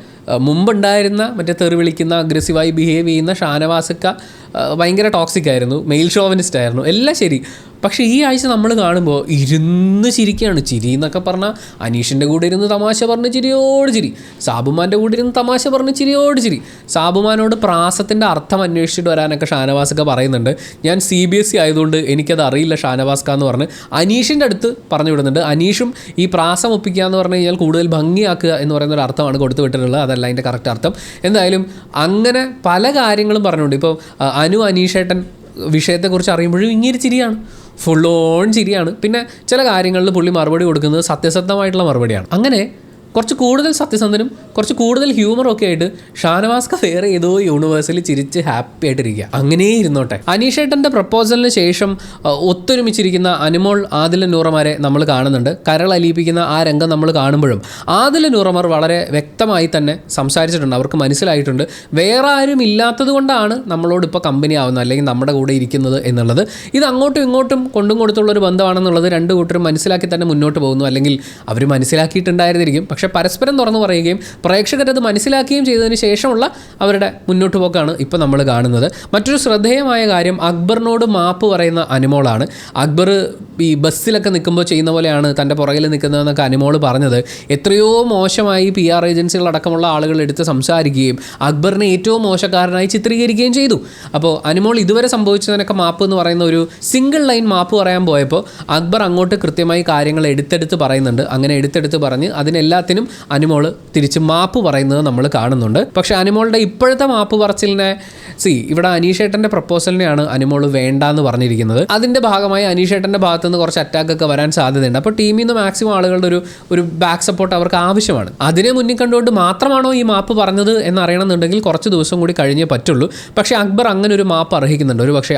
മുമ്പുണ്ടായിരുന്ന മറ്റേ തെറി വിളിക്കുന്ന അഗ്രസീവായി ബിഹേവ് ചെയ്യുന്ന ഷാനവാസക്ക ഭയങ്കര ടോക്സിക് ആയിരുന്നു, മെയിൽ ഷോവനിസ്റ്റ് ആയിരുന്നു, എല്ലാം ശരി. പക്ഷേ ഈ ആഴ്ച നമ്മൾ കാണുമ്പോൾ ഇരുന്ന് ചിരിക്കുകയാണ്. ചിരി എന്നൊക്കെ പറഞ്ഞാൽ അനീഷിൻ്റെ കൂടെ ഇരുന്ന് തമാശ പറഞ്ഞ് ചിരിയോട് ചിരി, സാബുമാൻ്റെ കൂടെ ഇരുന്ന് തമാശ പറഞ്ഞ് ചിരിയോട് ചിരി. സാബുമാനോട് പ്രാസത്തിൻ്റെ അർത്ഥം അന്വേഷിച്ചിട്ട് വരാനൊക്കെ ഷാനവാസൊക്കെ പറയുന്നുണ്ട്. ഞാൻ CBSE ആയതുകൊണ്ട് എനിക്കത് അറിയില്ല ഷാനവാസ്ക എന്ന് പറഞ്ഞ് അനീഷിൻ്റെ അടുത്ത് പറഞ്ഞു വിടുന്നുണ്ട്. അനീഷും ഈ പ്രാസം ഒപ്പിക്കുക എന്ന് പറഞ്ഞു കഴിഞ്ഞാൽ കൂടുതൽ ഭംഗിയാക്കുക എന്ന് പറയുന്നൊരു അർത്ഥമാണ് കൊടുത്തു വിട്ടിട്ടുള്ളത്. അതല്ല അതിൻ്റെ കറക്റ്റ് അർത്ഥം. എന്തായാലും അങ്ങനെ പല കാര്യങ്ങളും പറഞ്ഞുകൊണ്ട് ഇപ്പോൾ അനീഷേട്ടൻ വിഷയത്തെക്കുറിച്ച് അറിയുമ്പോഴും ഇങ്ങനെ ചിരിയാണ്, ഫുൾ ഓൺ ചിരിയാണ്. പിന്നെ ചില കാര്യങ്ങളിൽ പുള്ളി മറുപടി കൊടുക്കുന്നത് സത്യസന്ധമായിട്ടുള്ള മറുപടിയാണ്. അങ്ങനെ കുറച്ച് കൂടുതൽ സത്യസന്ധനും കുറച്ച് കൂടുതൽ ഹ്യൂമറൊക്കെ ആയിട്ട് ഷാനവാസ്ക വേറെ ഏതോ യൂണിവേഴ്സിൽ ചിരിച്ച് ഹാപ്പി ആയിട്ടിരിക്കുക. അങ്ങനെ ഇരുന്നോട്ടെ. അനീഷേട്ടൻ്റെ പ്രപ്പോസലിന് ശേഷം ഒത്തൊരുമിച്ചിരിക്കുന്ന അനുമോൾ ആദില നൂറമാരെ നമ്മൾ കാണുന്നുണ്ട്. കരളലിയിപ്പിക്കുന്ന ആ രംഗം നമ്മൾ കാണുമ്പോഴും ആദില നൂറമാർ വളരെ വ്യക്തമായി തന്നെ സംസാരിച്ചിട്ടുണ്ട്. അവർക്ക് മനസ്സിലായിട്ടുണ്ട് വേറെ ആരും ഇല്ലാത്തത് കൊണ്ടാണ് നമ്മളോട് ഇപ്പോൾ കമ്പനി ആവുന്നത് അല്ലെങ്കിൽ നമ്മുടെ കൂടെ ഇരിക്കുന്നത് എന്നുള്ളത്. ഇത് അങ്ങോട്ടും ഇങ്ങോട്ടും കൊണ്ടും കൊടുത്തുള്ളൊരു ബന്ധമാണെന്നുള്ളത് രണ്ട് കൂട്ടരും മനസ്സിലാക്കി തന്നെ മുന്നോട്ട് പോകുന്നു. അല്ലെങ്കിൽ അവർ മനസ്സിലാക്കിയിട്ടുണ്ടായിരുന്നിരിക്കും, പക്ഷേ പരസ്പരം തുറന്നു പറയുകയും പ്രേക്ഷകരത് മനസ്സിലാക്കുകയും ചെയ്തതിന് ശേഷമുള്ള അവരുടെ മുന്നോട്ട് പോക്കാണ് ഇപ്പോൾ നമ്മൾ കാണുന്നത്. മറ്റൊരു ശ്രദ്ധേയമായ കാര്യം അക്ബറിനോട് മാപ്പ് പറയുന്ന അനുമോളാണ്. അക്ബർ ഈ ബസ്സിലൊക്കെ നിൽക്കുമ്പോൾ ചെയ്യുന്ന പോലെയാണ് തൻ്റെ പുറകിൽ നിൽക്കുന്നതെന്നൊക്കെ അനുമോൾ പറഞ്ഞത്. എത്രയോ മോശമായി PR ഏജൻസികളടക്കമുള്ള ആളുകൾ എടുത്ത് സംസാരിക്കുകയും അക്ബറിനെ ഏറ്റവും മോശക്കാരനായി ചിത്രീകരിക്കുകയും ചെയ്തു. അപ്പോൾ അനുമോൾ ഇതുവരെ സംഭവിച്ചതിനൊക്കെ മാപ്പ് എന്ന് പറയുന്ന ഒരു സിംഗിൾ ലൈൻ മാപ്പ് പറയാൻ പോയപ്പോൾ അക്ബർ അങ്ങോട്ട് കൃത്യമായി കാര്യങ്ങൾ എടുത്തെടുത്ത് പറയുന്നുണ്ട്. അങ്ങനെ എടുത്തെടുത്ത് പറഞ്ഞ് അതിനെല്ലാത്തിനും അനുമോൾ തിരിച്ച് മാപ്പ് പറയുന്നത് നമ്മൾ കാണുന്നുണ്ട്. പക്ഷേ അനുമോളുടെ ഇപ്പോഴത്തെ മാപ്പ് പറച്ചിലിനെ ഇവിടെ അനീഷേട്ടൻ്റെ പ്രപ്പോസലിനെയാണ് അനുമോൾ വേണ്ടാന്ന് പറഞ്ഞിരിക്കുന്നത്. അതിൻ്റെ ഭാഗമായി അനീഷേട്ടൻ്റെ ഭാഗത്തു നിന്ന് കുറച്ച് അറ്റാക്കൊക്കെ വരാൻ സാധ്യതയുണ്ട്. അപ്പോൾ ടീമിൽ നിന്ന് മാക്സിമം ആളുകളുടെ ഒരു ബാക്ക് സപ്പോർട്ട് അവർക്ക് ആവശ്യമാണ്. അതിനെ മുന്നിൽ കണ്ടുകൊണ്ട് മാത്രമാണോ ഈ മാപ്പ് പറഞ്ഞത് എന്നറിയണമെന്നുണ്ടെങ്കിൽ കുറച്ച് ദിവസം കൂടി കഴിഞ്ഞേ പറ്റുള്ളൂ. പക്ഷേ അക്ബർ അങ്ങനെ ഒരു മാപ്പ് അർഹിക്കുന്നുണ്ട്. ഒരു പക്ഷേ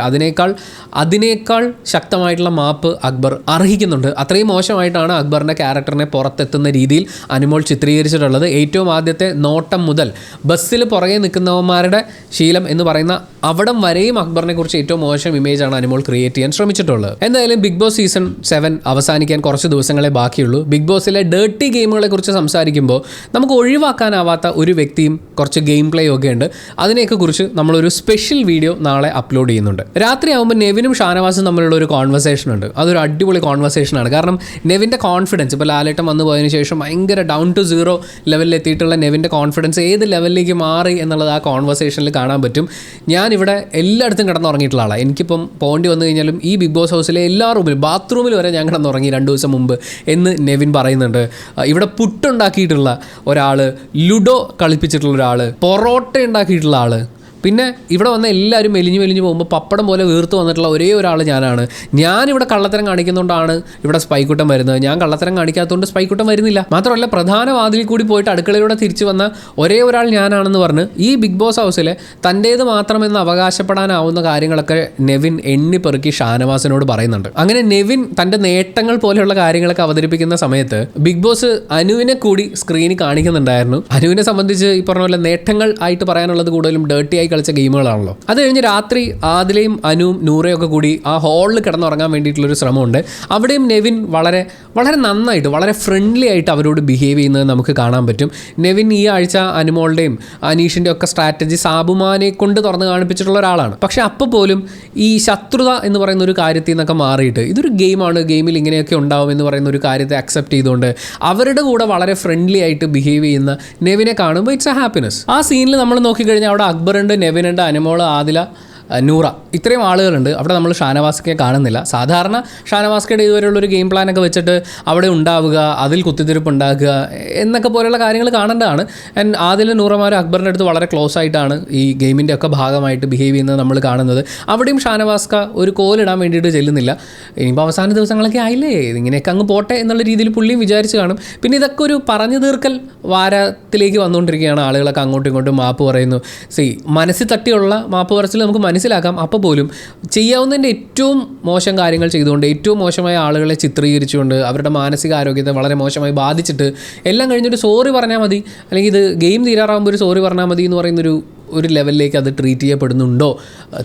അതിനേക്കാൾ ശക്തമായിട്ടുള്ള മാപ്പ് അക്ബർ അർഹിക്കുന്നുണ്ട്. അത്രയും മോശമായിട്ടാണ് അക്ബറിൻ്റെ ക്യാരക്ടറിനെ പുറത്തെത്തുന്ന രീതിയിൽ അനുമോൾ ചിത്രീകരിച്ചിട്ടുള്ളത്. ഏറ്റവും ആദ്യത്തെ നോട്ടം മുതൽ ബസ്സിൽ പുറകെ നിൽക്കുന്നവന്മാരുടെ ശീലം എന്ന് പറയുന്ന അവിടം വരെയും അക്ബറിനെ കുറിച്ച് ഏറ്റവും മോശം ഇമേജാണ് അനുമോൾ ക്രിയേറ്റ് ചെയ്യാൻ ശ്രമിച്ചിട്ടുള്ളത്. എന്തായാലും ബിഗ് ബോസ് സീസൺ 7 അവസാനിക്കാൻ കുറച്ച് ദിവസങ്ങളെ ബാക്കിയുള്ളൂ. ബിഗ് ബോസിലെ ഡേർട്ടി ഗെയിമുകളെ കുറിച്ച് സംസാരിക്കുമ്പോൾ നമുക്ക് ഒഴിവാക്കാനാവാത്ത ഒരു വ്യക്തിയും കുറച്ച് ഗെയിം പ്ലേ ഒക്കെ ഉണ്ട്. അതിനെയൊക്കെ കുറിച്ച് നമ്മളൊരു സ്പെഷ്യൽ വീഡിയോ നാളെ അപ്ലോഡ് ചെയ്യുന്നുണ്ട്. രാത്രി ആകുമ്പോൾ നെവിനും ഷാനവാസും തമ്മിലുള്ള ഒരു കോൺവെർസേഷൻ ഉണ്ട്. അതൊരു അടിപൊളി കോൺവെർസേഷനാണ്. കാരണം നെവിൻ്റെ കോൺഫിഡൻസ് ഇപ്പോൾ ലാലേട്ടൻ വന്നു പോയതിനു ശേഷം ഭയങ്കര ഡൗൺ ടു സീറോ ലെവലിൽ എത്തിയിട്ടുള്ള നെവിൻ്റെ കോൺഫിഡൻസ് ഏത് ലെവലിലേക്ക് മാറി എന്നുള്ളത് ആ കോൺവെർസേഷനിൽ കാണാൻ പറ്റും. ഞാനിവിടെ എല്ലായിടത്തും കിടന്നുറങ്ങിയിട്ടുള്ള ആളാണ്. എനിക്കിപ്പം പോകേണ്ടി വന്നു കഴിഞ്ഞാലും ഈ ബിഗ് ബോസ് ഹൗസിലെ എല്ലാ റൂമിലും ബാത്റൂമിൽ വരെ ഞാൻ കിടന്നുറങ്ങി 2 ദിവസം മുമ്പ് എന്ന് നെവിൻ പറയുന്നുണ്ട്. ഇവിടെ പുട്ടുണ്ടാക്കിയിട്ടുള്ള ഒരാൾ, ലുഡോ കളിപ്പിച്ചിട്ടുള്ള ഒരാൾ, പൊറോട്ട ഉണ്ടാക്കിയിട്ടുള്ള ആൾ, പിന്നെ ഇവിടെ വന്ന എല്ലാവരും മെലിഞ്ഞ് പോകുമ്പോൾ പപ്പടം പോലെ വീർത്ത് വന്നിട്ടുള്ള ഒരേ ഒരാൾ ഞാനിവിടെ കള്ളത്തരം കാണിക്കുന്നതുകൊണ്ടാണ് ഇവിടെ സ്പൈക്കുട്ടം വരുന്നത്. ഞാൻ കള്ളത്തരം കാണിക്കാത്തതുകൊണ്ട് സ്പൈക്കുട്ടം വരുന്നില്ല. മാത്രമല്ല പ്രധാന വാതിലിൽ കൂടി പോയിട്ട് അടുക്കളയിലൂടെ തിരിച്ചു വന്ന ഒരേ ഒരാൾ ഞാനാണെന്ന് പറഞ്ഞ് ഈ ബിഗ് ബോസ് ഹൗസിലെ തൻ്റേത് മാത്രമെന്ന് അവകാശപ്പെടാനാവുന്ന കാര്യങ്ങളൊക്കെ നെവിൻ എണ്ണിപ്പെറുക്കി ഷാനവാസിനോട് പറയുന്നുണ്ട്. അങ്ങനെ നെവിൻ തൻ്റെ നേട്ടങ്ങൾ പോലെയുള്ള കാര്യങ്ങളൊക്കെ അവതരിപ്പിക്കുന്ന സമയത്ത് ബിഗ് ബോസ് അനുവിനെ കൂടി സ്ക്രീനിൽ കാണിക്കുന്നുണ്ടായിരുന്നു. അനുവിനെ സംബന്ധിച്ച് ഈ പറഞ്ഞ പോലെ നേട്ടങ്ങൾ ആയിട്ട് പറയാനുള്ളത് കൂടുതലും ഡേർട്ടി കളിച്ച ഗെയിമുകളാണല്ലോ. അത് കഴിഞ്ഞ് രാത്രി ആദിലയും അനുവും നൂറയും ഒക്കെ കൂടി ആ ഹാളിൽ കിടന്നുറങ്ങാൻ വേണ്ടിയിട്ടുള്ളൊരു ശ്രമമുണ്ട്. അവിടെയും നെവിൻ വളരെ വളരെ നന്നായിട്ട് വളരെ ഫ്രണ്ട്ലി ആയിട്ട് അവരോട് ബിഹേവ് ചെയ്യുന്നത് നമുക്ക് കാണാൻ പറ്റും. നെവിൻ ഈ ആഴ്ച അനുമോളുടെയും അനീഷിൻ്റെ ഒക്കെ സ്ട്രാറ്റജി സാബുമാനെ കൊണ്ട് തുറന്ന് കാണിപ്പിച്ചിട്ടുള്ള ഒരാളാണ്. പക്ഷെ അപ്പോൾ പോലും ഈ ശത്രുത എന്ന് പറയുന്ന ഒരു കാര്യത്തിൽ നിന്നൊക്കെ മാറിയിട്ട് ഇതൊരു ഗെയിമാണ്, ഗെയിമിൽ ഇങ്ങനെയൊക്കെ ഉണ്ടാവും എന്ന് പറയുന്ന ഒരു കാര്യത്തെ അക്സെപ്റ്റ് ചെയ്തുകൊണ്ട് അവരുടെ കൂടെ വളരെ ഫ്രണ്ട്ലി ആയിട്ട് ബിഹേവ് ചെയ്യുന്ന നെവിനെ കാണുമ്പോൾ ഇറ്റ്സ് എ ഹാപ്പിനെസ്. ആ സീനിൽ നമ്മൾ നോക്കിക്കഴിഞ്ഞാൽ അവിടെ അക്ബറുണ്ട്, നെവിനുണ്ട്, അനുമോൾ, ആദില, നൂറ, ഇത്രയും ആളുകളുണ്ട്. അവിടെ നമ്മൾ ഷാനവാസ്കയെ കാണുന്നില്ല. സാധാരണ ഷാനവാസ്കയുടെ ഇതുവരെയുള്ളൊരു ഗെയിം പ്ലാനൊക്കെ വെച്ചിട്ട് അവിടെ ഉണ്ടാവുക, അതിൽ കുത്തിത്തിരിപ്പ് ഉണ്ടാക്കുക എന്നൊക്കെ പോലെയുള്ള കാര്യങ്ങൾ കാണേണ്ടതാണ്. ആൻഡ് ആദില, നൂറമാരും അക്ബറിൻ്റെ അടുത്ത് വളരെ ക്ലോസ് ആയിട്ടാണ് ഈ ഗെയിമിൻ്റെ ഒക്കെ ഭാഗമായിട്ട് ബിഹേവ് ചെയ്യുന്നത് നമ്മൾ കാണുന്നത്. അവിടെയും ഷാനവാസ്ക ഒരു കോലിടാൻ വേണ്ടിയിട്ട് ചെല്ലുന്നില്ല. ഇനിയിപ്പോൾ അവസാന ദിവസങ്ങളൊക്കെ ആയില്ലേ, ഇങ്ങനെയൊക്കെ അങ്ങ് പോട്ടെ എന്നുള്ള രീതിയിൽ പുള്ളിയും വിചാരിച്ച് കാണും. പിന്നെ ഇതൊക്കെ ഒരു പറഞ്ഞു തീർക്കൽ വാരത്തിലേക്ക് വന്നുകൊണ്ടിരിക്കുകയാണ്. ആളുകളൊക്കെ അങ്ങോട്ടും ഇങ്ങോട്ടും മാപ്പ് പറയുന്നു. മനസ്സിൽ തട്ടിയുള്ള മാപ്പ് പറച്ചിൽ നമുക്ക് മനസ്സിലാക്കാം. അപ്പോൾ പോലും ചെയ്യാവുന്നതിൻ്റെ ഏറ്റവും മോശം കാര്യങ്ങൾ ചെയ്തുകൊണ്ട് ഏറ്റവും മോശമായ ആളുകളെ ചിത്രീകരിച്ചുകൊണ്ട് അവരുടെ മാനസികാരോഗ്യത്തെ വളരെ മോശമായി ബാധിച്ചിട്ട് എല്ലാം കഴിഞ്ഞൊരു സോറി പറഞ്ഞാൽ മതി, അല്ലെങ്കിൽ ഇത് ഗെയിം തീരാറാകുമ്പോൾ ഒരു സോറി പറഞ്ഞാൽ മതി എന്ന് പറയുന്നൊരു ലെവലിലേക്ക് അത് ട്രീറ്റ് ചെയ്യപ്പെടുന്നുണ്ടോ?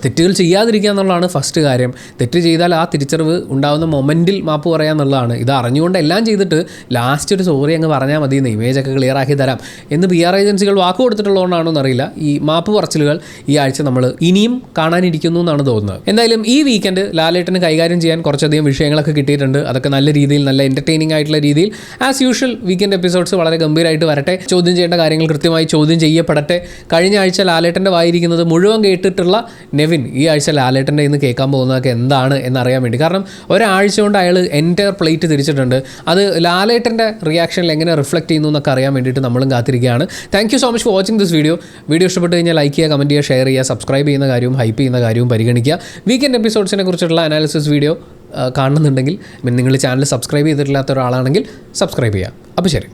തെറ്റുകൾ ചെയ്യാതിരിക്കുക എന്നുള്ളതാണ് ഫസ്റ്റ് കാര്യം. തെറ്റ് ചെയ്താൽ ആ തിരിച്ചറിവ് ഉണ്ടാകുന്ന മൊമെൻറ്റിൽ മാപ്പ് പറയുക എന്നുള്ളതാണ്. ഇത് അറിഞ്ഞുകൊണ്ട് എല്ലാം ചെയ്തിട്ട് ലാസ്റ്റ് ഒരു സോറി അങ്ങ് പറഞ്ഞാൽ മതി, ഇമേജൊക്കെ ക്ലിയർ ആക്കി തരാം എന്ന് PR ഏജൻസികൾ വാക്ക് കൊടുത്തിട്ടുള്ളതുകൊണ്ടാണോ എന്നറിയില്ല. ഈ മാപ്പ് പറച്ചിലുകൾ ഈ ആഴ്ച നമ്മൾ ഇനിയും കാണാനിരിക്കുന്നു എന്നാണ് തോന്നുന്നത്. എന്തായാലും ഈ വീക്കെൻഡ് ലാലേട്ടന് കൈകാര്യം ചെയ്യാൻ കുറച്ചധികം വിഷയങ്ങളൊക്കെ കിട്ടിയിട്ടുണ്ട്. അതൊക്കെ നല്ല രീതിയിൽ, നല്ല എൻ്റർടൈനിങ് ആയിട്ടുള്ള രീതിയിൽ ആസ് യൂഷ്വൽ വീക്കെൻഡ് എപ്പിസോഡ്സ് വളരെ ഗംഭീരമായിട്ട് വരട്ടെ. ചോദ്യം ചെയ്യേണ്ട കാര്യങ്ങൾ കൃത്യമായി ചോദ്യം ചെയ്യപ്പെടട്ടെ. കഴിഞ്ഞ ആഴ്ച ലാലേട്ടൻ്റെ വായിരിക്കുന്നത് മുഴുവൻ കേട്ടിട്ടുള്ള നെവിൻ ഈ ആഴ്ച ലാലേട്ടൻ്റെ ഇന്ന് കേൾക്കാൻ പോകുന്നതൊക്കെ എന്താണ് എന്നറിയാൻ വേണ്ടി. കാരണം ഒരാഴ്ച കൊണ്ട് അയാൾ എൻ്റയർ പ്ലേറ്റ് തിരിച്ചിട്ടുണ്ട്. അത് ലാലേട്ടൻ്റെ റിയാക്ഷനിൽ എങ്ങനെ റിഫ്ലക്റ്റ് ചെയ്യുന്നു എന്നൊക്കെ അറിയാൻ വേണ്ടിയിട്ട് നമ്മളും കാത്തിരിക്കുകയാണ്. Thank you so much for watching this video. Video ഇഷ്ടപ്പെട്ട് കഴിഞ്ഞാൽ ലൈക്ക് ചെയ്യുക, കമൻറ്റ് ചെയ്യുക, ഷെയർ ചെയ്യുക, സബ്സ്ക്രൈബ് ചെയ്യുന്ന കാര്യവും ഹൈപ്പ് ചെയ്യുന്ന കാര്യവും പരിഗണിക്കുക. വീക്കെൻഡ് എപ്പിസോഡ്സിനെ കുറിച്ചുള്ള അനാലിസിസ് വീഡിയോ കാണുന്നുണ്ടെങ്കിൽ, നിങ്ങൾ ചാനൽ സബ്സ്ക്രൈബ് ചെയ്തിട്ടില്ലാത്ത ഒരാളാണെങ്കിൽ സബ്സ്ക്രൈബ് ചെയ്യുക. അപ്പോൾ ശരി.